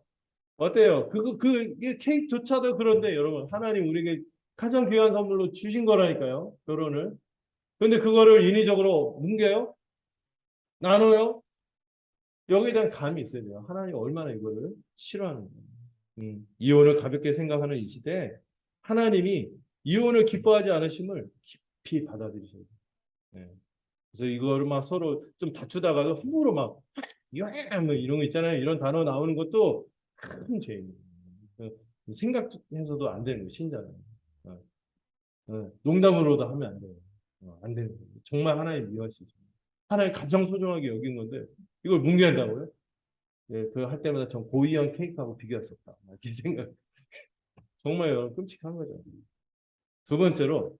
어때요? 그 케이크조차도 그런데 여러분 하나님 우리에게 가장 귀한 선물로 주신 거라니까요. 결혼을. 근데 그거를 인위적으로 뭉개요? 나눠요? 여기에 대한 감이 있어야 돼요. 하나님 얼마나 이거를 싫어하는 거예요. 이혼을 가볍게 생각하는 이 시대에 하나님이 이혼을 기뻐하지 않으심을 깊이 받아들이셔야 돼요. 네. 그래서 이거를 막 서로 좀 다투다가도 함부로 막 뭐 이런 거 있잖아요. 이런 단어 나오는 것도 큰 죄입니다. 생각해서도 안 되는 거예요. 신자는. 농담으로도 하면 안 돼요. 안 되는 거예요. 정말 하나님 미워하시죠. 하나님 가장 소중하게 여긴 건데 이걸 뭉개한다고요? 예, 그거 할 때마다 전 고이한 케이크하고 비교할 수 없다. 이렇게 생각. 정말 여러분 끔찍한 거죠. 두 번째로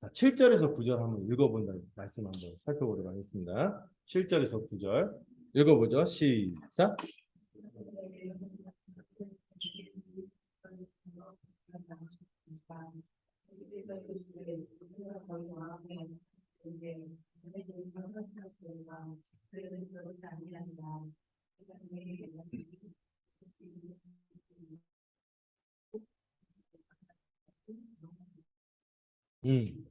7절에서 9절 한번 읽어본다는 말씀 한번 살펴보도록 하겠습니다. 7절에서 9절. 읽어보죠. 시작. 음.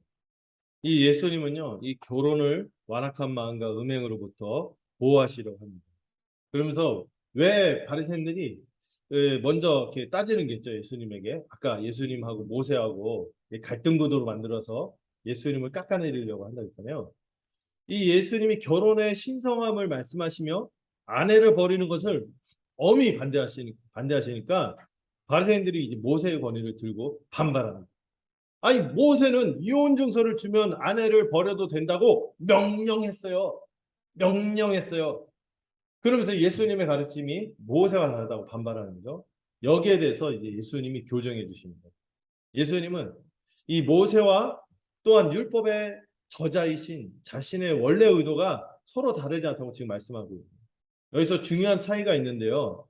이 예수님은요, 이 결혼을 완악한 마음과 음행으로부터 보호하시려고 합니다. 그러면서 왜 바리새인들이 먼저 이렇게 따지는 게 있죠, 예수님에게. 아까 예수님하고 모세하고 갈등 구도로 만들어서 예수님을 깎아내리려고 한다고 했잖아요. 이 예수님이 결혼의 신성함을 말씀하시며 아내를 버리는 것을 엄히 반대하시니까 바리새인들이 이제 모세의 권위를 들고 반발합니다. 아니 모세는 이혼 증서를 주면 아내를 버려도 된다고 명령했어요. 명령했어요. 그러면서 예수님의 가르침이 모세와 다르다고 반발하는 거죠. 여기에 대해서 이제 예수님이 교정해 주시는 거예요. 예수님은 이 모세와 또한 율법의 저자이신 자신의 원래 의도가 서로 다르지 않다고 지금 말씀하고 있어요. 여기서 중요한 차이가 있는데요.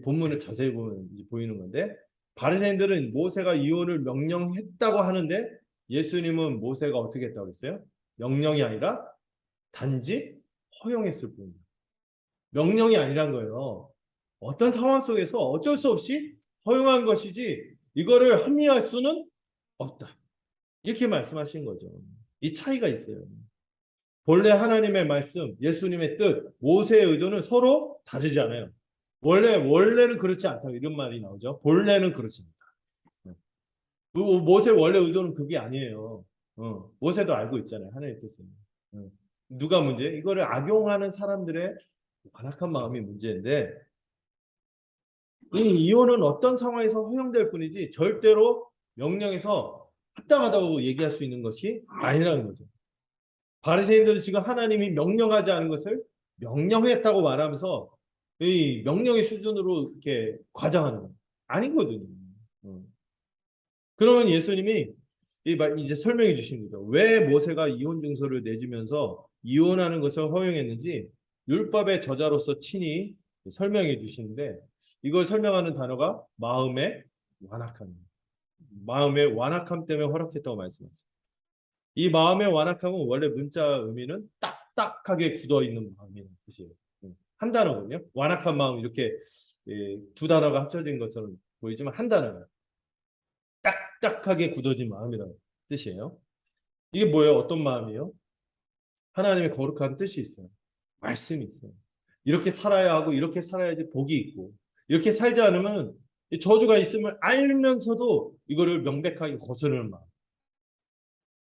본문을 자세히 보면 이제 보이는 건데 바리새인들은 모세가 이혼을 명령했다고 하는데 예수님은 모세가 어떻게 했다고 했어요? 명령이 아니라 단지 허용했을 뿐입니다. 명령이 아니란 거예요. 어떤 상황 속에서 어쩔 수 없이 허용한 것이지 이거를 합리화할 수는 없다. 이렇게 말씀하신 거죠. 이 차이가 있어요. 본래 하나님의 말씀, 예수님의 뜻, 모세의 의도는 서로 다르지 않아요. 원래는 그렇지 않다 이런 말이 나오죠. 본래는 그렇지 않다. 모세 원래 의도는 그게 아니에요. 모세도 알고 있잖아요. 하나님의 뜻은. 누가 문제? 이거를 악용하는 사람들의 반악한 마음이 문제인데 이 이혼은 어떤 상황에서 허용될 뿐이지 절대로 명령에서 합당하다고 얘기할 수 있는 것이 아니라는 거죠. 바리새인들은 지금 하나님이 명령하지 않은 것을 명령했다고 말하면서 이 명령의 수준으로 이렇게 과장하는 거예요. 아니거든요. 그러면 예수님이 이제 설명해 주신 거죠. 왜 모세가 이혼 증서를 내주면서 이혼하는 것을 허용했는지 율법의 저자로서 친히 설명해 주시는데 이걸 설명하는 단어가 마음의 완악함입니다. 마음의 완악함 때문에 허락했다고 말씀하셨어요. 이 마음의 완악함은 원래 문자 의미는 딱딱하게 굳어 있는 마음이라는 뜻이에요. 한 단어거든요. 완악한 마음 이렇게 두 단어가 합쳐진 것처럼 보이지만 한 단어예요. 딱딱하게 굳어진 마음이라는 뜻이에요. 이게 뭐예요? 어떤 마음이에요? 하나님의 거룩한 뜻이 있어요. 말씀이 있어요. 이렇게 살아야 하고 이렇게 살아야지 복이 있고 이렇게 살지 않으면 저주가 있음을 알면서도 이거를 명백하게 거스르는 마음.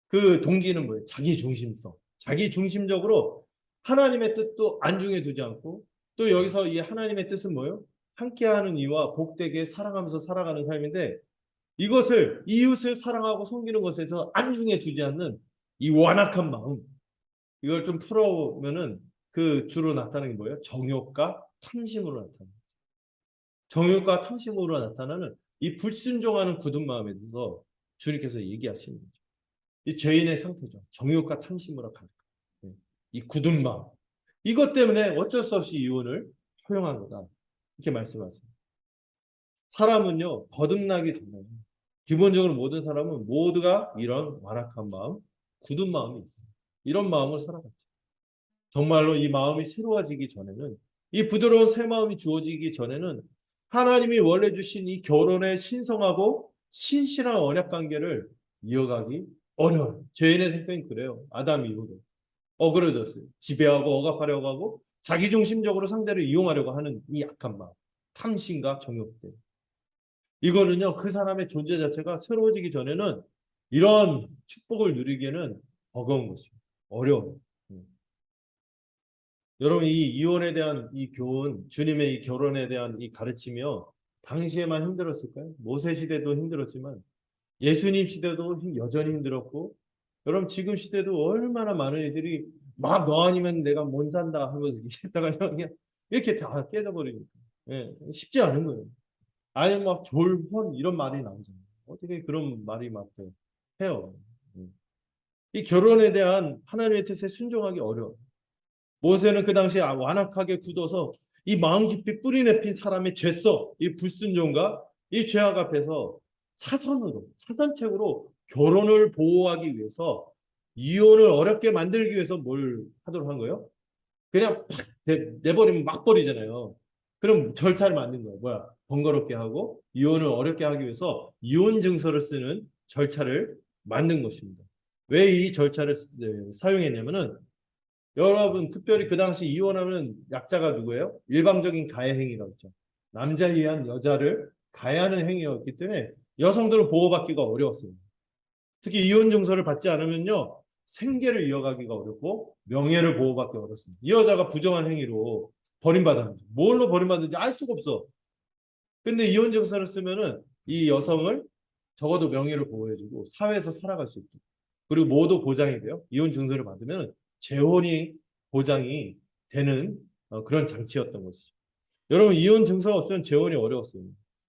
그 동기는 뭐예요? 자기 중심성. 자기 중심적으로 하나님의 뜻도 안중에 두지 않고 또 여기서 이 하나님의 뜻은 뭐예요? 함께하는 이와 복되게 사랑하면서 살아가는 삶인데 이것을 이웃을 사랑하고 섬기는 것에서 안중에 두지 않는 이 완악한 마음 이걸 좀 풀어보면은 그 주로 나타나는 게 뭐예요? 정욕과 탐심으로 나타나요. 정욕과 탐심으로 나타나는 이 불순종하는 굳은 마음에 대해서 주님께서 얘기하시는 거죠. 이 죄인의 상태죠. 정욕과 탐심으로 가득. 이 굳은 마음. 이것 때문에 어쩔 수 없이 이혼을 허용한 거다. 이렇게 말씀하세요. 사람은요 거듭나기 전에 기본적으로 모든 사람은 모두가 이런 완악한 마음, 굳은 마음이 있어요. 이런 마음을 살아갔죠. 정말로 이 마음이 새로워지기 전에는 이 부드러운 새 마음이 주어지기 전에는 하나님이 원래 주신 이 결혼의 신성하고 신실한 언약 관계를 이어가기 어려워요. 죄인의 생각이 그래요. 아담 이후로. 어그러졌어요. 지배하고 억압하려고 하고 자기중심적으로 상대를 이용하려고 하는 이 약한 마음. 탐심과 정욕 때문에. 이거는요, 그 사람의 존재 자체가 새로워지기 전에는 이런 축복을 누리기에는 버거운 것이에요. 어려워요. 여러분, 이 이혼에 대한 이 교훈, 주님의 이 결혼에 대한 이 가르치며 당시에만 힘들었을까요? 모세 시대도 힘들었지만 예수님 시대도 여전히 힘들었고 여러분 지금 시대도 얼마나 많은 애들이 막 너 아니면 내가 못 산다 하면서 이랬다가 그냥 이렇게 다 깨져버리니까 예, 쉽지 않은 거예요. 아니면 막 졸혼 이런 말이 나오잖아요. 어떻게 그런 말이 막 해요. 이 결혼에 대한 하나님의 뜻에 순종하기 어려워. 모세는 그 당시에 완악하게 굳어서 이 마음 깊이 뿌리 내핀 사람의 죄성, 이 불순종과 이 죄악 앞에서 차선책으로 결혼을 보호하기 위해서 이혼을 어렵게 만들기 위해서 뭘 하도록 한 거예요? 그냥 팍 내버리면 막 버리잖아요. 그럼 절차를 만든 거예요. 뭐야? 번거롭게 하고 이혼을 어렵게 하기 위해서 이혼 증서를 쓰는 절차를 만든 것입니다. 왜 이 절차를 사용했냐면은 여러분 특별히 그 당시 이혼하면 약자가 누구예요? 일방적인 가해 행위라고 했죠. 남자에 의한 여자를 가해하는 행위였기 때문에 여성들은 보호받기가 어려웠어요. 특히 이혼 증서를 받지 않으면요 생계를 이어가기가 어렵고 명예를 보호받기 어렵습니다. 이 여자가 부정한 행위로 버림받았는지 뭘로 버림받는지 알 수가 없어. 근데 이혼 증서를 쓰면은 이 여성을 적어도 명예를 보호해주고 사회에서 살아갈 수 있고 그리고 모두 보장이 돼요. 이혼 증서를 받으면 재혼이 보장이 되는 그런 장치였던 것이죠. 여러분 이혼 증서가 없으면 재혼이 어려웠어요.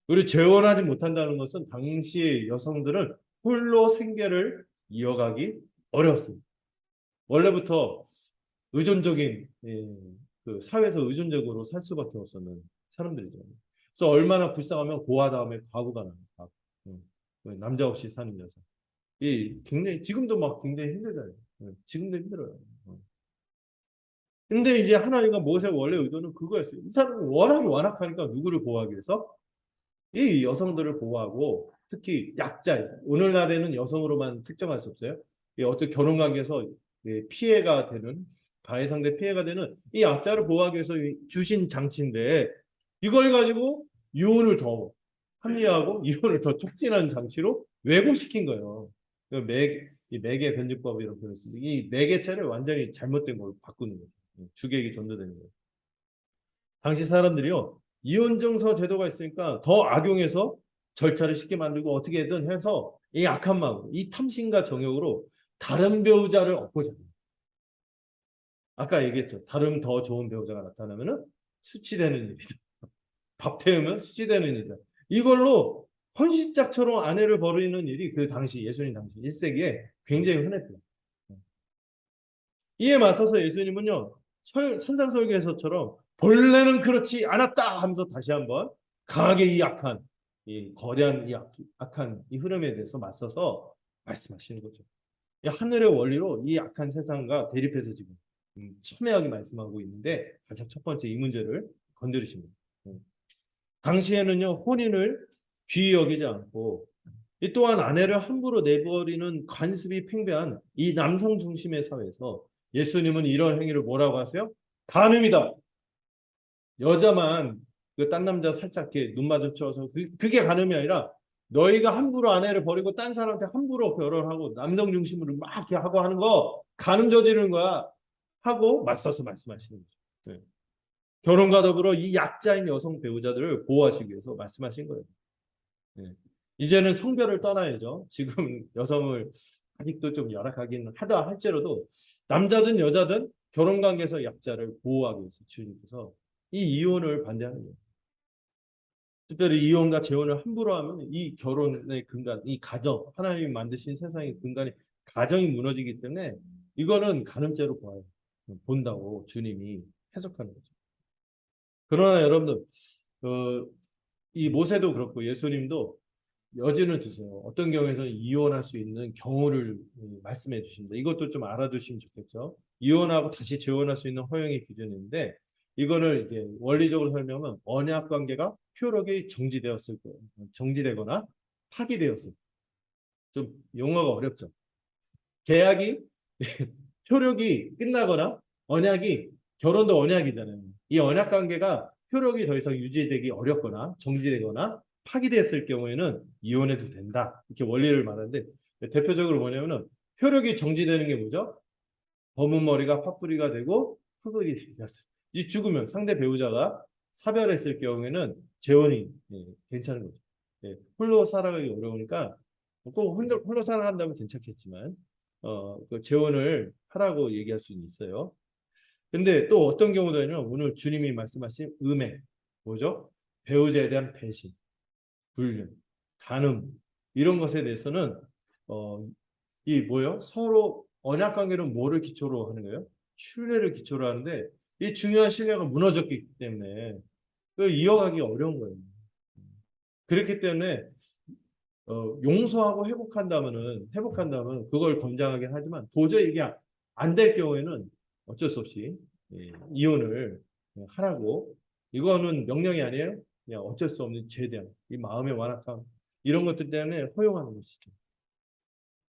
그리고 재혼하지 못한다는 것은 당시 여성들은 홀로 생계를 이어가기 어려웠습니다. 원래부터 의존적인 그 사회에서 의존적으로 살 수밖에 없었는 사람들이죠. 그래서 얼마나 불쌍하면 고아 다음에 과부가 납니다. 남자 없이 사는 여자. 이 굉장히 지금도 막 굉장히 힘들잖아요. 지금도 힘들어요. 근데 이제 하나님과 모세의 원래 의도는 그거였어요. 이 사람은 워낙에 완악하니까 누구를 보호하기 위해서 이 여성들을 보호하고 특히 약자 오늘날에는 여성으로만 특정할 수 없어요. 이 어떤 결혼 관계에서 피해가 되는 가해 상대 피해가 되는 이 약자를 보호하기 위해서 주신 장치인데 이걸 가지고 이혼을 더 합리화하고 이혼을 더 촉진하는 장치로 왜곡시킨 거예요. 이 매개 변증법이라고 표현했습니다. 이 매개체를 완전히 잘못된 걸로 바꾸는 거예요. 주객이 전도되는 거예요. 당시 사람들이요 이혼증서 제도가 있으니까 더 악용해서 절차를 쉽게 만들고 어떻게든 해서 이 악한 마음, 이 탐심과 정욕으로 다른 배우자를 얻고자 합니다. 아까 얘기했죠. 다른 더 좋은 배우자가 나타나면은 수치되는 일이다. 밥 태우면 수치되는 일이다. 이걸로 헌신짝처럼 아내를 버리는 일이 그 당시 예수님 당시 1세기에 굉장히 흔했대요. 이에 맞서서 예수님은요 산상설교에서처럼 본래는 그렇지 않았다 하면서 다시 한번 강하게 이 악한 이 거대한 이 악한 이 흐름에 대해서 맞서서 말씀하시는 거죠. 이 하늘의 원리로 이 악한 세상과 대립해서 지금 첨예하게 말씀하고 있는데 가장 첫 번째 이 문제를 건드리십니다. 당시에는요 혼인을 귀히 여기지 않고 이 또한 아내를 함부로 내버리는 관습이 팽배한 이 남성 중심의 사회에서 예수님은 이런 행위를 뭐라고 하세요? 간음이다. 여자만 그 딴 남자 살짝 이렇게 눈 마주쳐서 그게 간음이 아니라 너희가 함부로 아내를 버리고 딴 사람한테 함부로 결혼하고 남성 중심으로 막 이렇게 하고 하는 거 간음 저지르는 거야 하고 맞서서 말씀하시는 거죠. 네. 결혼과 더불어 이 약자인 여성 배우자들을 보호하시기 위해서 말씀하신 거예요. 네. 이제는 성별을 떠나야죠. 지금 여성을 아직도 좀 열악하긴 하다 할지라도 남자든 여자든 결혼 관계에서 약자를 보호하기 위해서 주님께서 이 이혼을 반대하는 거예요. 특별히 이혼과 재혼을 함부로 하면 이 결혼의 근간, 이 가정, 하나님이 만드신 세상의 근간이 가정이 무너지기 때문에 이거는 간음죄로 본다고 주님이 해석하는 거죠. 그러나 여러분들 이 모세도 그렇고 예수님도 여지는 주세요. 어떤 경우에는 이혼할 수 있는 경우를 말씀해 주십니다. 이것도 좀 알아두시면 좋겠죠. 이혼하고 다시 재혼할 수 있는 허용의 기준인데 이거를 이제 원리적으로 설명하면 언약 관계가 효력이 정지되었을 거예요. 정지되거나 파기되었을 때. 좀 용어가 어렵죠. 계약이 효력이 끝나거나 언약이 결혼도 언약이잖아요. 이 언약 관계가 효력이 더 이상 유지되기 어렵거나 정지되거나 파기됐을 경우에는 이혼해도 된다. 이렇게 원리를 말하는데 대표적으로 뭐냐면은 효력이 정지되는 게 뭐죠? 검은 머리가 팥뿌리가 되고 흙을이 되었어요. 이 죽으면 상대 배우자가 사별했을 경우에는 재혼이 괜찮은 거죠. 홀로 살아가기 어려우니까 꼭 홀로 살아간다면 괜찮겠지만 그 재혼을 하라고 얘기할 수는 있어요. 근데 또 어떤 경우도요. 오늘 주님이 말씀하신 음해 뭐죠? 배우자에 대한 배신, 불륜, 간음 이런 것에 대해서는 이 뭐요? 서로 언약 관계는 뭐를 기초로 하는 거예요? 신뢰를 기초로 하는데 이 중요한 신뢰가 무너졌기 때문에 그 이어가기 어려운 거예요. 그렇기 때문에 용서하고 회복한다면은 그걸 권장하긴 하지만 도저히 이게 안 될 경우에는 어쩔 수 없이 이혼을 하라고. 이거는 명령이 아니에요. 그냥 어쩔 수 없는 죄에 대한 이 마음의 완악함 이런 것들 때문에 허용하는 것이죠.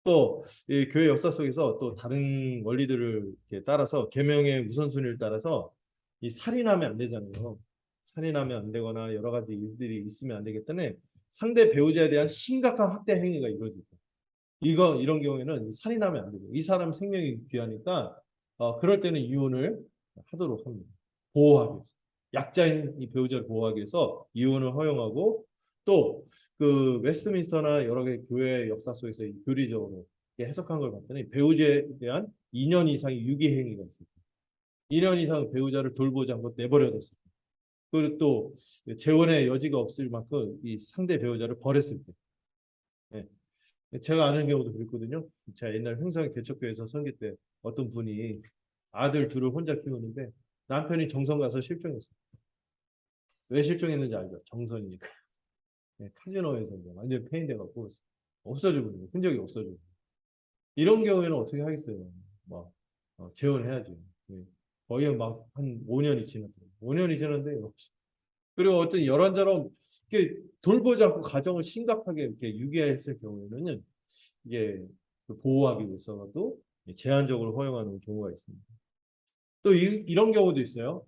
또 이 교회 역사 속에서 또 다른 원리들을 이렇게 따라서 계명의 우선순위를 따라서 이 살인하면 안 되잖아요. 살인하면 안 되거나 여러 가지 일들이 있으면 안 되기 때문에 상대 배우자에 대한 심각한 학대 행위가 이루어지죠. 이런 경우에는 살인하면 안 되죠. 이 사람 생명이 귀하니까 그럴 때는 이혼을 하도록 합니다. 보호하기 위해서. 약자인 이 배우자를 보호하기 위해서 이혼을 허용하고 또 그 웨스트민스터나 여러 개 교회 역사 속에서 교리적으로 해석한 걸 봤더니 배우자에 대한 2년 이상의 유기 행위가 있어요. 2년 이상 배우자를 돌보지 않고 내버려뒀어요. 그리고 또 재혼의 여지가 없을 만큼 이 상대 배우자를 버렸을 때. 제가 아는 경우도 그랬거든요. 제가 옛날 흥성 개척교회에서 선교 때 어떤 분이 아들 둘을 혼자 키우는데 남편이 정선 가서 실종했어요. 왜 실종했는지 알죠? 정선이니까. 카지노에서 완전 폐인돼갖고 없어지거든요. 흔적이 없어지고. 이런 경우에는 어떻게 하겠어요? 막 재혼해야죠. 거의 막 한 5년이 지났어요. 5년이 지났는데 없어. 그리고 어떤 여론처럼 이렇게 돌보지 않고 가정을 심각하게 이렇게 유기했을 경우에는 이게 보호하기 위해서라도 제한적으로 허용하는 경우가 있습니다. 또 이런 경우도 있어요.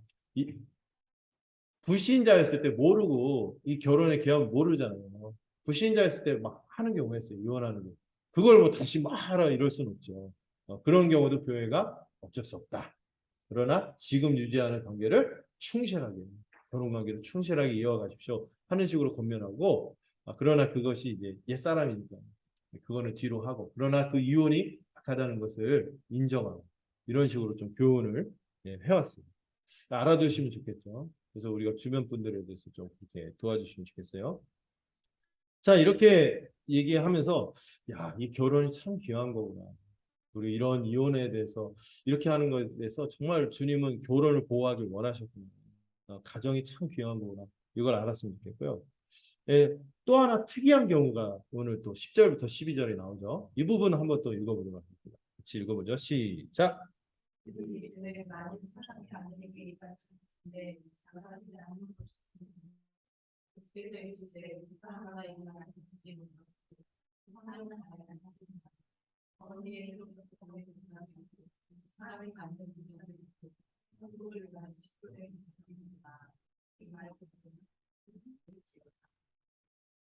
불신자였을 때 모르고 이 결혼의 계약 모르잖아요. 불신자였을 때 막 하는 경우가 있어요. 이혼하는 거. 그걸 뭐 다시 막 하라 이럴 수는 없죠. 그런 경우도 교회가 어쩔 수 없다. 그러나 지금 유지하는 관계를 충실하게 결혼 관계를 충실하게 이어가십시오 하는 식으로 권면하고 그러나 그것이 이제 옛사람이니까 그거는 뒤로 하고 그러나 그 이혼이 악하다는 것을 인정하고 이런 식으로 좀 교훈을 해왔습니다. 알아두시면 좋겠죠. 그래서 우리가 주변 분들에 대해서 좀 이렇게 도와주시면 좋겠어요. 자, 이렇게 얘기하면서 야, 이 결혼이 참 귀한 거구나. 우리 이런 이혼에 대해서 이렇게 하는 것에 대해서 정말 주님은 결혼을 보호하길 원하셨구나. 가정이 참 귀한 거구나. 이걸 알았으면 좋겠고요. 예, 또 하나 특이한 경우가 오늘 또 10절부터 12절에 나오죠. 이 부분 한번 또 읽어보도록 하겠습니다. 같이 읽어보죠. 시작.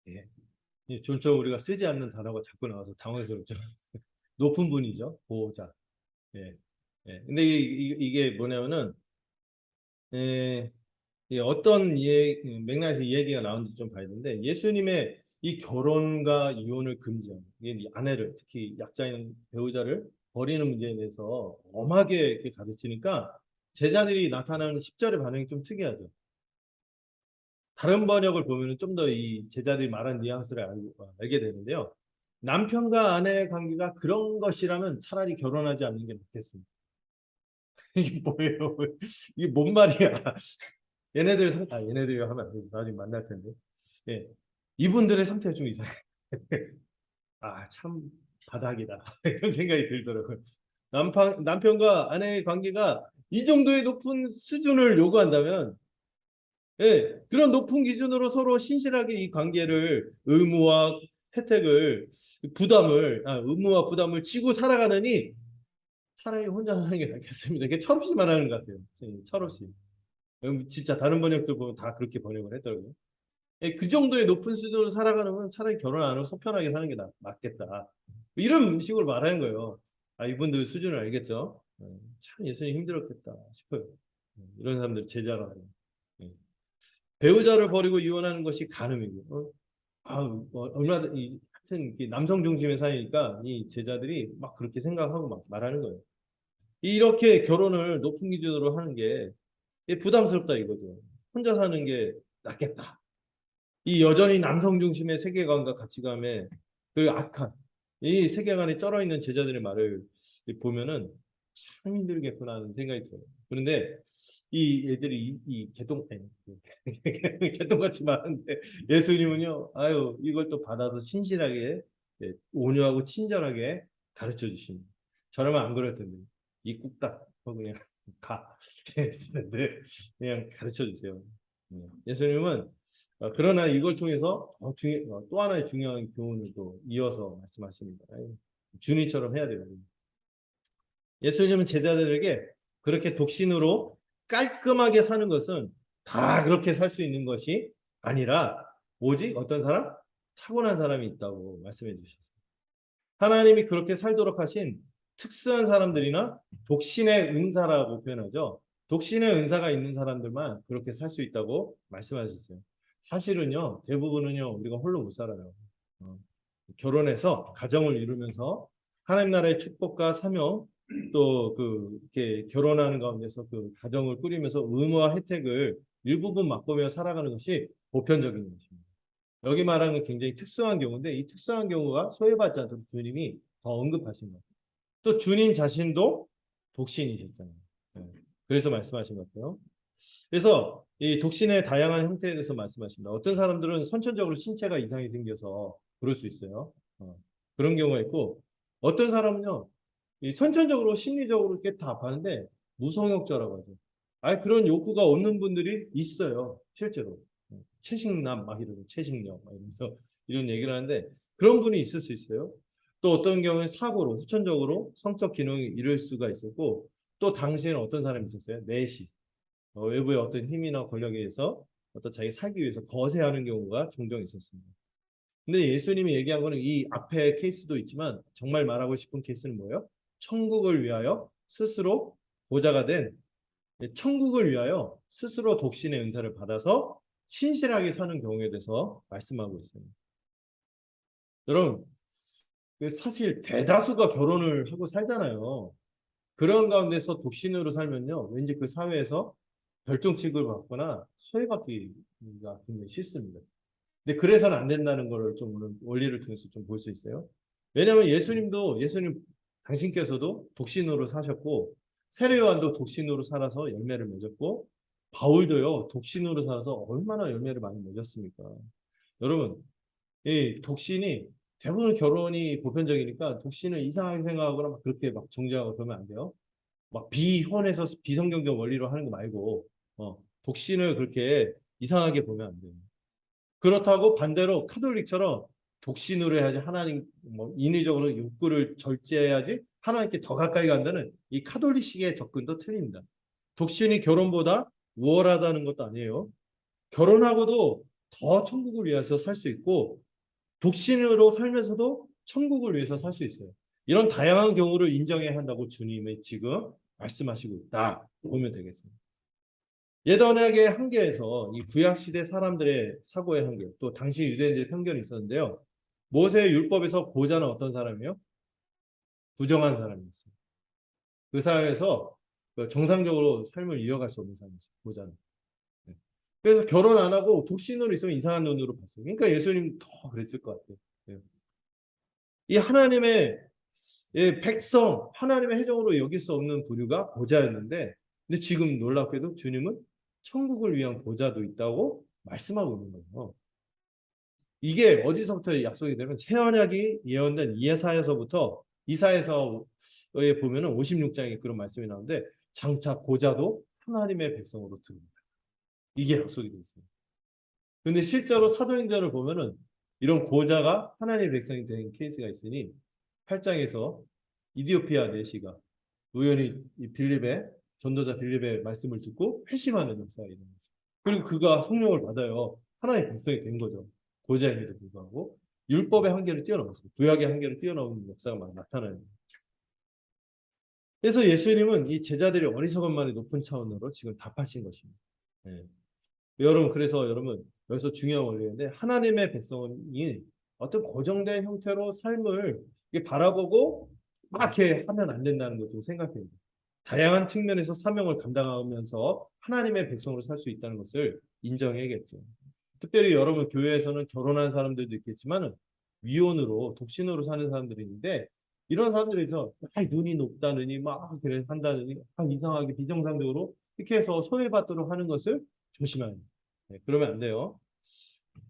예. 좀처럼 우리가 쓰지 않는 단어가 자꾸 나와서 당황스럽죠. 높은 분이죠. 보호자. 예. 예. 근데 이게 뭐냐면은, 예, 어떤 맥락에서 이 얘기가 나오는지 좀 봐야 되는데, 예수님의 이 결혼과 이혼을 금지하는, 이 아내를, 특히 약자인 배우자를 버리는 문제에 대해서 엄하게 이렇게 가르치니까, 제자들이 나타나는 10절의 반응이 좀 특이하죠. 다른 번역을 보면 좀 더 이 제자들이 말한 뉘앙스를 알게 되는데요. 남편과 아내의 관계가 그런 것이라면 차라리 결혼하지 않는 게 낫겠습니다. 이게 뭐예요? 이게 뭔 말이야? 얘네들이 하면 안 되지. 나중에 만날 텐데. 예. 이분들의 상태가 좀 이상해. 참 바닥이다. 이런 생각이 들더라고요. 남편과 아내의 관계가 이 정도의 높은 수준을 요구한다면 그런 높은 기준으로 서로 신실하게 이 관계를 의무와 부담을 지고 살아가느니 차라리 혼자 사는 게 낫겠습니다. 이게 철없이 말하는 것 같아요. 철없이. 진짜 다른 번역들 보면 다 그렇게 번역을 했더라고요. 그 정도의 높은 수준으로 살아가는 차라리 결혼 안 하고 속편하게 사는 게 낫겠다. 이런 식으로 말하는 거예요. 이분들 수준을 알겠죠? 참 예수님 힘들었겠다 싶어요. 이런 사람들 제자라고. 배우자를 버리고 이혼하는 것이 간음이고, 얼마나 하여튼 남성 중심의 사회니까 이 제자들이 막 그렇게 생각하고 막 말하는 거예요. 이렇게 결혼을 높은 기준으로 하는 게 부담스럽다 이거죠. 혼자 사는 게 낫겠다. 이 여전히 남성 중심의 세계관과 가치관에 그 악한 이 세계관에 쩔어 있는 제자들의 말을 보면은 참 힘들겠구나 하는 생각이 들어요. 그런데 이 애들이 이 개똥 아니, 개똥같이 많은데 예수님은요, 아유 이걸 또 받아서 신실하게 온유하고 친절하게 가르쳐 주십니다. 저라면 안 그럴 텐데 이 꾹딱 그냥 가 했는데 그냥 가르쳐 주세요. 예수님은 그러나 이걸 통해서 또 하나의 중요한 교훈을 또 이어서 말씀하십니다. 주님처럼 해야 돼요. 예수님은 제자들에게 그렇게 독신으로 깔끔하게 사는 것은 다 그렇게 살 수 있는 것이 아니라 오직 어떤 사람? 타고난 사람이 있다고 말씀해 주셨어요. 하나님이 그렇게 살도록 하신 특수한 사람들이나 독신의 은사라고 표현하죠. 독신의 은사가 있는 사람들만 그렇게 살 수 있다고 말씀하셨어요. 사실은요, 대부분은요, 우리가 홀로 못 살아요. 결혼해서 가정을 이루면서 하나님 나라의 축복과 사명 또 이렇게 결혼하는 가운데서 그 가정을 꾸리면서 의무와 혜택을 일부분 맛보며 살아가는 것이 보편적인 것입니다. 여기 말하는 건 굉장히 특수한 경우인데 이 특수한 경우가 소외받지 않도록 주님이 더 언급하신 것 같아요. 또 주님 자신도 독신이셨잖아요. 그래서 말씀하신 것 같아요. 그래서 이 독신의 다양한 형태에 대해서 말씀하십니다. 어떤 사람들은 선천적으로 신체가 이상이 생겨서 그럴 수 있어요. 그런 경우가 있고 어떤 사람은요, 이 선천적으로 심리적으로 이렇게 다 아파하는데 무성욕자라고 하죠. 그런 욕구가 없는 분들이 있어요. 실제로. 채식남 막 이러고 채식녀 막 이러면서 이런 얘기를 하는데 그런 분이 있을 수 있어요. 또 어떤 경우는 사고로 후천적으로 성적 기능이 이럴 수가 있었고 또 당시에는 어떤 사람이 있었어요. 내시. 외부의 어떤 힘이나 권력에 의해서 어떤 자기 살기 위해서 거세하는 경우가 종종 있었습니다. 근데 예수님이 얘기한 거는 이 앞에 케이스도 있지만 정말 말하고 싶은 케이스는 뭐예요? 천국을 위하여 스스로 보좌가 된 천국을 위하여 스스로 독신의 은사를 받아서 신실하게 사는 경우에 대해서 말씀하고 있습니다. 여러분, 사실 대다수가 결혼을 하고 살잖아요. 그런 가운데서 독신으로 살면요, 왠지 그 사회에서 별종 취급을 받거나 소외받기가 굉장히 쉽습니다. 근데 그래서는 안 된다는 걸 좀 오늘 원리를 통해서 좀 볼 수 있어요. 왜냐하면 예수님 당신께서도 독신으로 사셨고 세례 요한도 독신으로 살아서 열매를 맺었고 바울도요 독신으로 살아서 얼마나 열매를 많이 맺었습니까? 여러분, 이 독신이 대부분 결혼이 보편적이니까 독신을 이상하게 생각하거나 막 그렇게 막 정죄하고 그러면 안 돼요. 막 비혼해서 비성경적 원리로 하는 거 말고 독신을 그렇게 이상하게 보면 안 돼요. 그렇다고 반대로 카톨릭처럼 독신으로 해야지 하나님 인위적으로 욕구를 절제해야지 하나님께 더 가까이 간다는 이 카톨릭식의 접근도 틀립니다. 독신이 결혼보다 우월하다는 것도 아니에요. 결혼하고도 더 천국을 위해서 살 수 있고 독신으로 살면서도 천국을 위해서 살 수 있어요. 이런 다양한 경우를 인정해야 한다고 주님이 지금 말씀하시고 있다 보면 되겠습니다. 옛 언약의 한계에서 이 구약 시대 사람들의 사고의 한계, 또 당시 유대인들의 편견이 있었는데요. 모세의 율법에서 보자는 어떤 사람이요? 부정한 사람이었어요. 그 사회에서 정상적으로 삶을 이어갈 수 없는 사람이었어요. 보자는. 그래서 결혼 안 하고 독신으로 있으면 이상한 눈으로 봤어요. 그러니까 예수님 더 그랬을 것 같아요. 이 하나님의 백성, 하나님의 회종으로 여길 수 없는 부류가 보자였는데, 근데 지금 놀랍게도 주님은 천국을 위한 보자도 있다고 말씀하고 있는 거예요. 이게 어디서부터 약속이 되면 새 언약이 예언된 이사야서에 보면은 56장에 그런 말씀이 나오는데 장차 보자도 하나님의 백성으로 들어옵니다. 이게 약속이 되어 있어요. 근데 실제로 사도행전을 보면은 이런 보자가 하나님의 백성이 된 케이스가 있으니 8장에서 이디오피아 내시가 우연히 이 전도자 빌립의 말씀을 듣고 회심하는 역사가 있는 거죠. 그리고 그가 성령을 받아요. 하나님의 백성이 된 거죠. 보좌임에도 불구하고 율법의 한계를 뛰어넘었어요. 구약의 한계를 뛰어넘는 역사가 막 나타나요. 그래서 예수님은 이 제자들이 어리석은만의 높은 차원으로 지금 답하신 것입니다. 네. 그래서 여러분 여기서 중요한 원리인데 하나님의 백성이 어떤 고정된 형태로 삶을 바라보고 막 이렇게 하면 안 된다는 것 좀 생각해야 돼요. 다양한 측면에서 사명을 감당하면서 하나님의 백성으로 살 수 있다는 것을 인정해야겠죠. 특별히 여러분 교회에서는 결혼한 사람들도 있겠지만 위혼으로 독신으로 사는 사람들이 있는데 이런 사람들에서 눈이 높다느니 막 그래 한다느니 이상하게 비정상적으로 이렇게 해서 소외받도록 하는 것을 조심해야 돼요. 네, 그러면 안 돼요.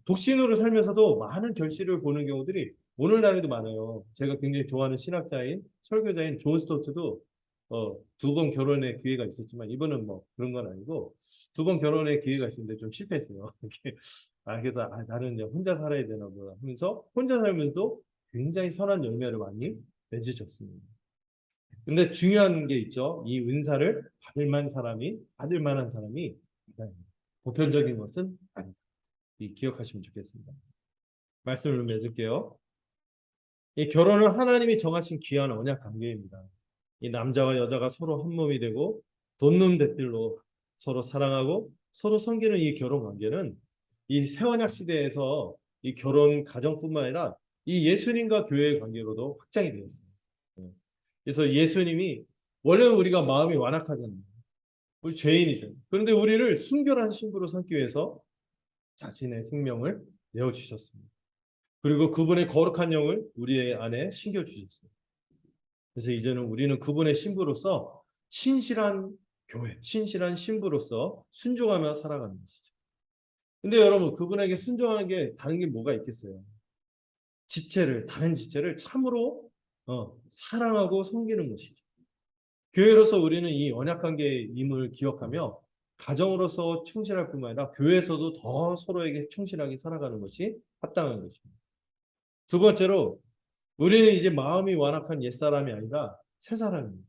독신으로 살면서도 많은 결실을 보는 경우들이 오늘날에도 많아요. 제가 굉장히 좋아하는 신학자인 설교자인 존 스토트도 2번 결혼의 기회가 있었지만 이번은 뭐 그런 건 아니고 2번 결혼의 기회가 있었는데 좀 실패했어요. 그래서 나는 이제 혼자 살아야 되나 보다 하면서 혼자 살면서도 굉장히 선한 열매를 많이 맺으셨습니다. 근데 중요한 게 있죠. 이 은사를 받을 만한 사람이 보편적인 것은 아니다. 기억하시면 좋겠습니다. 말씀을 맺을게요. 이 결혼은 하나님이 정하신 귀한 언약 관계입니다. 이 남자와 여자가 서로 한 몸이 되고 돋는 대필로 서로 사랑하고 서로 섬기는 이 결혼 관계는 이 새언약 시대에서 이 결혼 가정뿐만 아니라 이 예수님과 교회의 관계로도 확장이 되었어요. 그래서 예수님이 원래는 우리가 마음이 완악하잖아요. 우리 죄인이죠. 그런데 우리를 순결한 신부로 삼기 위해서 자신의 생명을 내어주셨습니다. 그리고 그분의 거룩한 영을 우리 안에 심겨주셨어요. 그래서 이제는 우리는 그분의 신부로서 신실한 교회, 신실한 신부로서 순종하며 살아가는 것이죠. 근데 여러분, 그분에게 순종하는 게 다른 게 뭐가 있겠어요? 다른 지체를 참으로 사랑하고 섬기는 것이죠. 교회로서 우리는 이 언약관계의 임을 기억하며 가정으로서 충실할 뿐만 아니라 교회에서도 더 서로에게 충실하게 살아가는 것이 합당한 것입니다. 두 번째로 우리는 이제 마음이 완악한 옛사람이 아니라 새사람입니다.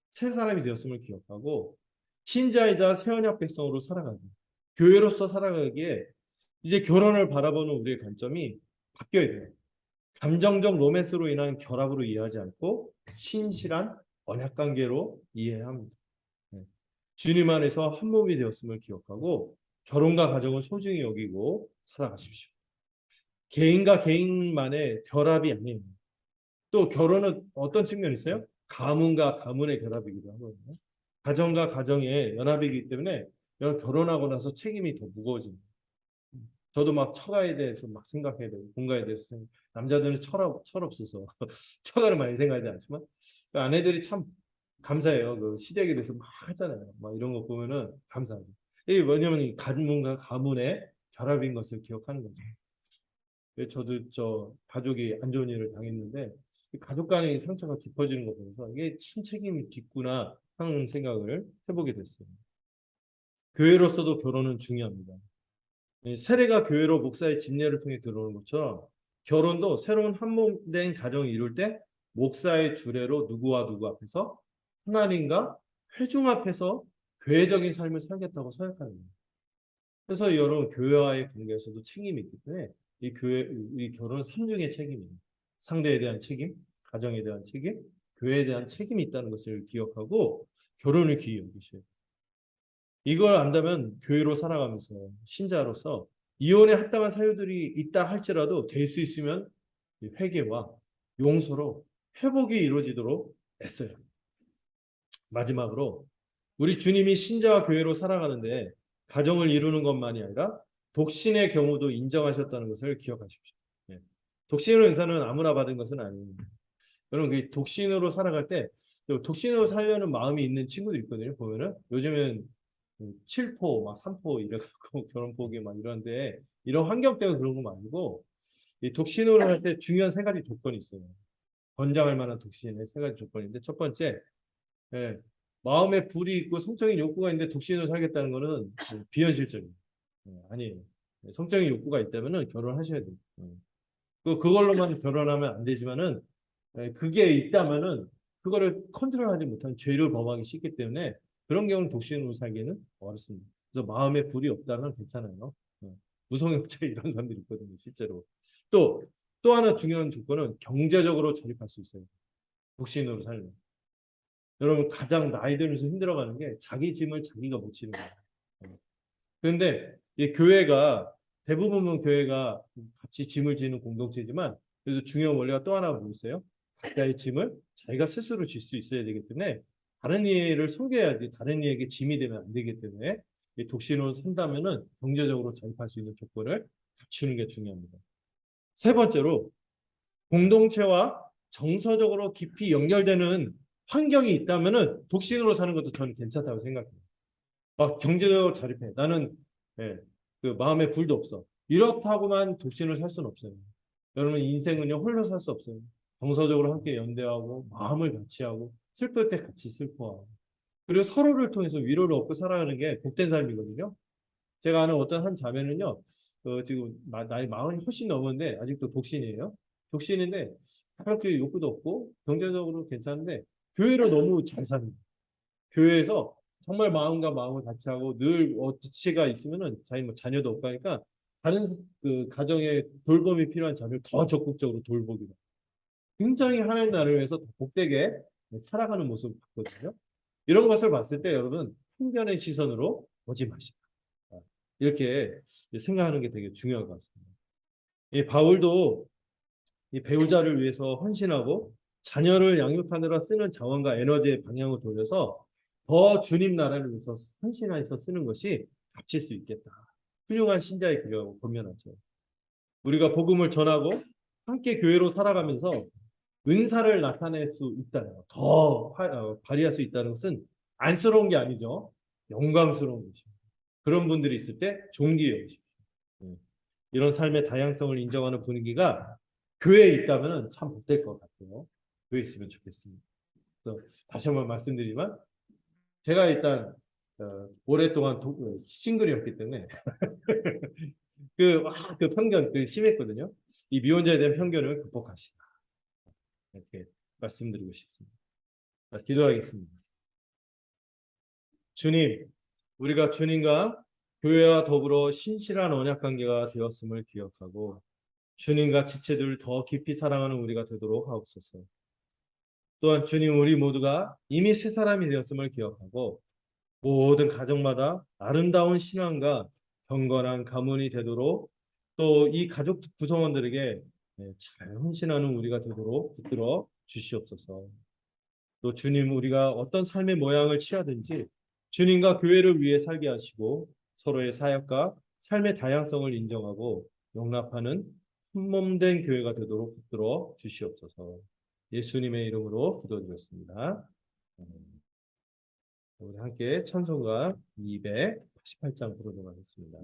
새사람이 되었음을 기억하고 신자이자 새언약 백성으로 살아가고 교회로서 살아가기에 이제 결혼을 바라보는 우리의 관점이 바뀌어야 돼요. 감정적 로맨스로 인한 결합으로 이해하지 않고 신실한 언약관계로 이해해야 합니다. 주님 안에서 한 몸이 되었음을 기억하고 결혼과 가정을 소중히 여기고 살아가십시오. 개인과 개인만의 결합이 아니에요. 또 결혼은 어떤 측면이 있어요? 가문과 가문의 결합이기도 하거든요. 가정과 가정의 연합이기 때문에 결혼하고 나서 책임이 더 무거워집니다. 저도 막 처가에 대해서 막 생각해야 되고 본가에 대해서 남자들은 철없어서 처가를 많이 생각하지 않지만 그 아내들이 참 감사해요. 그 시댁에 대해서 막 하잖아요. 막 이런 거 보면은 감사하죠. 이게 뭐냐면 가문과 가문의 결합인 것을 기억하는 거죠. 저도 가족이 안 좋은 일을 당했는데 가족 간의 상처가 깊어지는 거 보면서 이게 참 책임이 깊구나 하는 생각을 해보게 됐어요. 교회로서도 결혼은 중요합니다. 세례가 교회로 목사의 집례를 통해 들어오는 것처럼 결혼도 새로운 한몸된 가정을 이룰 때 목사의 주례로 누구와 누구 앞에서 하나님과 회중 앞에서 교회적인 삶을 살겠다고 생각하는 거예요. 그래서 여러분 교회와의 관계에서도 책임이 있기 때문에 이 결혼은 삼중의 책임입니다. 상대에 대한 책임, 가정에 대한 책임, 교회에 대한 책임이 있다는 것을 기억하고 결혼을 귀히 여기셔야 돼요. 이걸 안다면 교회로 살아가면서 신자로서 이혼에 합당한 사유들이 있다 할지라도 될 수 있으면 회개와 용서로 회복이 이루어지도록 애써요. 마지막으로 우리 주님이 신자와 교회로 살아가는데 가정을 이루는 것만이 아니라 독신의 경우도 인정하셨다는 것을 기억하십시오. 독신의 은사는 아무나 받은 것은 아닙니다. 여러분 그 독신으로 살아갈 때 독신으로 살려는 마음이 있는 친구들 있거든요. 보면은 요즘엔 7포, 막 3포 이래갖고 결혼 포기 막 이런데 이런 환경 때문에 그런 거 아니고 이 독신으로 할 때 중요한 세 가지 조건이 있어요. 권장할 만한 독신의 세 가지 조건인데 첫 번째, 예, 마음에 불이 있고 성적인 욕구가 있는데 독신으로 살겠다는 거는 비현실적이에요. 아니에요. 성적인 욕구가 있다면은 결혼하셔야 돼요. 그걸로만 결혼하면 안 되지만은 그게 있다면은 그거를 컨트롤하지 못한 죄를 범하기 쉽기 때문에 그런 경우는 독신으로 살기는 어렵습니다. 그래서 마음에 불이 없다면 괜찮아요. 무성애자 이런 사람들이 있거든요, 실제로. 또 하나 중요한 조건은 경제적으로 자립할 수 있어요. 독신으로 살면. 여러분 가장 나이 들면서 힘들어가는 게 자기 짐을 자기가 못 지는 거예요. 그런데 이 교회가 대부분은 교회가 같이 짐을 지는 공동체지만 그래도 중요한 원리가 또 하나 뭐 있어요? 각자의 짐을 자기가 스스로 질 수 있어야 되기 때문에 다른 이를 섬겨야지 다른 이에게 짐이 되면 안 되기 때문에 이 독신으로 산다면은 경제적으로 자립할 수 있는 조건을 갖추는 게 중요합니다. 세 번째로 공동체와 정서적으로 깊이 연결되는 환경이 있다면은 독신으로 사는 것도 저는 괜찮다고 생각해요. 막 경제적으로 자립해. 나는 예, 그 마음에 불도 없어. 이렇다고만 독신을 살 수는 없어요. 여러분 인생은요 홀로 살 수 없어요. 정서적으로 함께 연대하고 마음을 같이 하고 슬플 때 같이 슬퍼하고 그리고 서로를 통해서 위로를 얻고 살아가는 게 복된 삶이거든요. 제가 아는 어떤 한 자매는요, 지금 나이 마흔이 훨씬 넘었는데 아직도 독신이에요. 독신인데 그렇게 욕구도 없고 경제적으로 괜찮은데 교회로 너무 잘 사는 거예요. 교회에서 정말 마음과 마음을 같이 하고 늘 지치가 있으면은 자기 뭐 자녀도 없고 하니까 다른 그 가정에 돌봄이 필요한 자녀를 더 적극적으로 돌보기로 굉장히 하나님 나라를 위해서 더 복되게 살아가는 모습을 봤거든요. 이런 것을 봤을 때 여러분 편견의 시선으로 보지 마시고 이렇게 생각하는 게 되게 중요한 것 같습니다. 이 바울도 이 배우자를 위해서 헌신하고 자녀를 양육하느라 쓰는 자원과 에너지의 방향을 돌려서 더 주님 나라를 위해서 헌신해서 쓰는 것이 값질 수 있겠다. 훌륭한 신자의 기라고 권면하죠. 우리가 복음을 전하고 함께 교회로 살아가면서 은사를 나타낼 수 있다는 것, 더 발휘할 수 있다는 것은 안쓰러운 게 아니죠. 영광스러운 것입니다. 그런 분들이 있을 때 존귀해 여기십시오. 이런 삶의 다양성을 인정하는 분위기가 교회에 있다면 참 못될 것 같아요. 교회에 있으면 좋겠습니다. 그래서 다시 한번 말씀드리지만 제가 일단 오랫동안 싱글이었기 때문에 그 편견 심했거든요. 이 미혼자에 대한 편견을 극복하시라 이렇게 말씀드리고 싶습니다. 자, 기도하겠습니다. 주님, 우리가 주님과 교회와 더불어 신실한 언약 관계가 되었음을 기억하고 주님과 지체들을 더 깊이 사랑하는 우리가 되도록 하옵소서. 또한 주님 우리 모두가 이미 새 사람이 되었음을 기억하고 모든 가정마다 아름다운 신앙과 경건한 가문이 되도록 또 이 가족 구성원들에게 잘 헌신하는 우리가 되도록 붙들어 주시옵소서. 또 주님 우리가 어떤 삶의 모양을 취하든지 주님과 교회를 위해 살게 하시고 서로의 사역과 삶의 다양성을 인정하고 용납하는 한몸된 교회가 되도록 붙들어 주시옵소서. 예수님의 이름으로 기도드렸습니다. 우리 함께 찬송가 288장 부르도록 하겠습니다.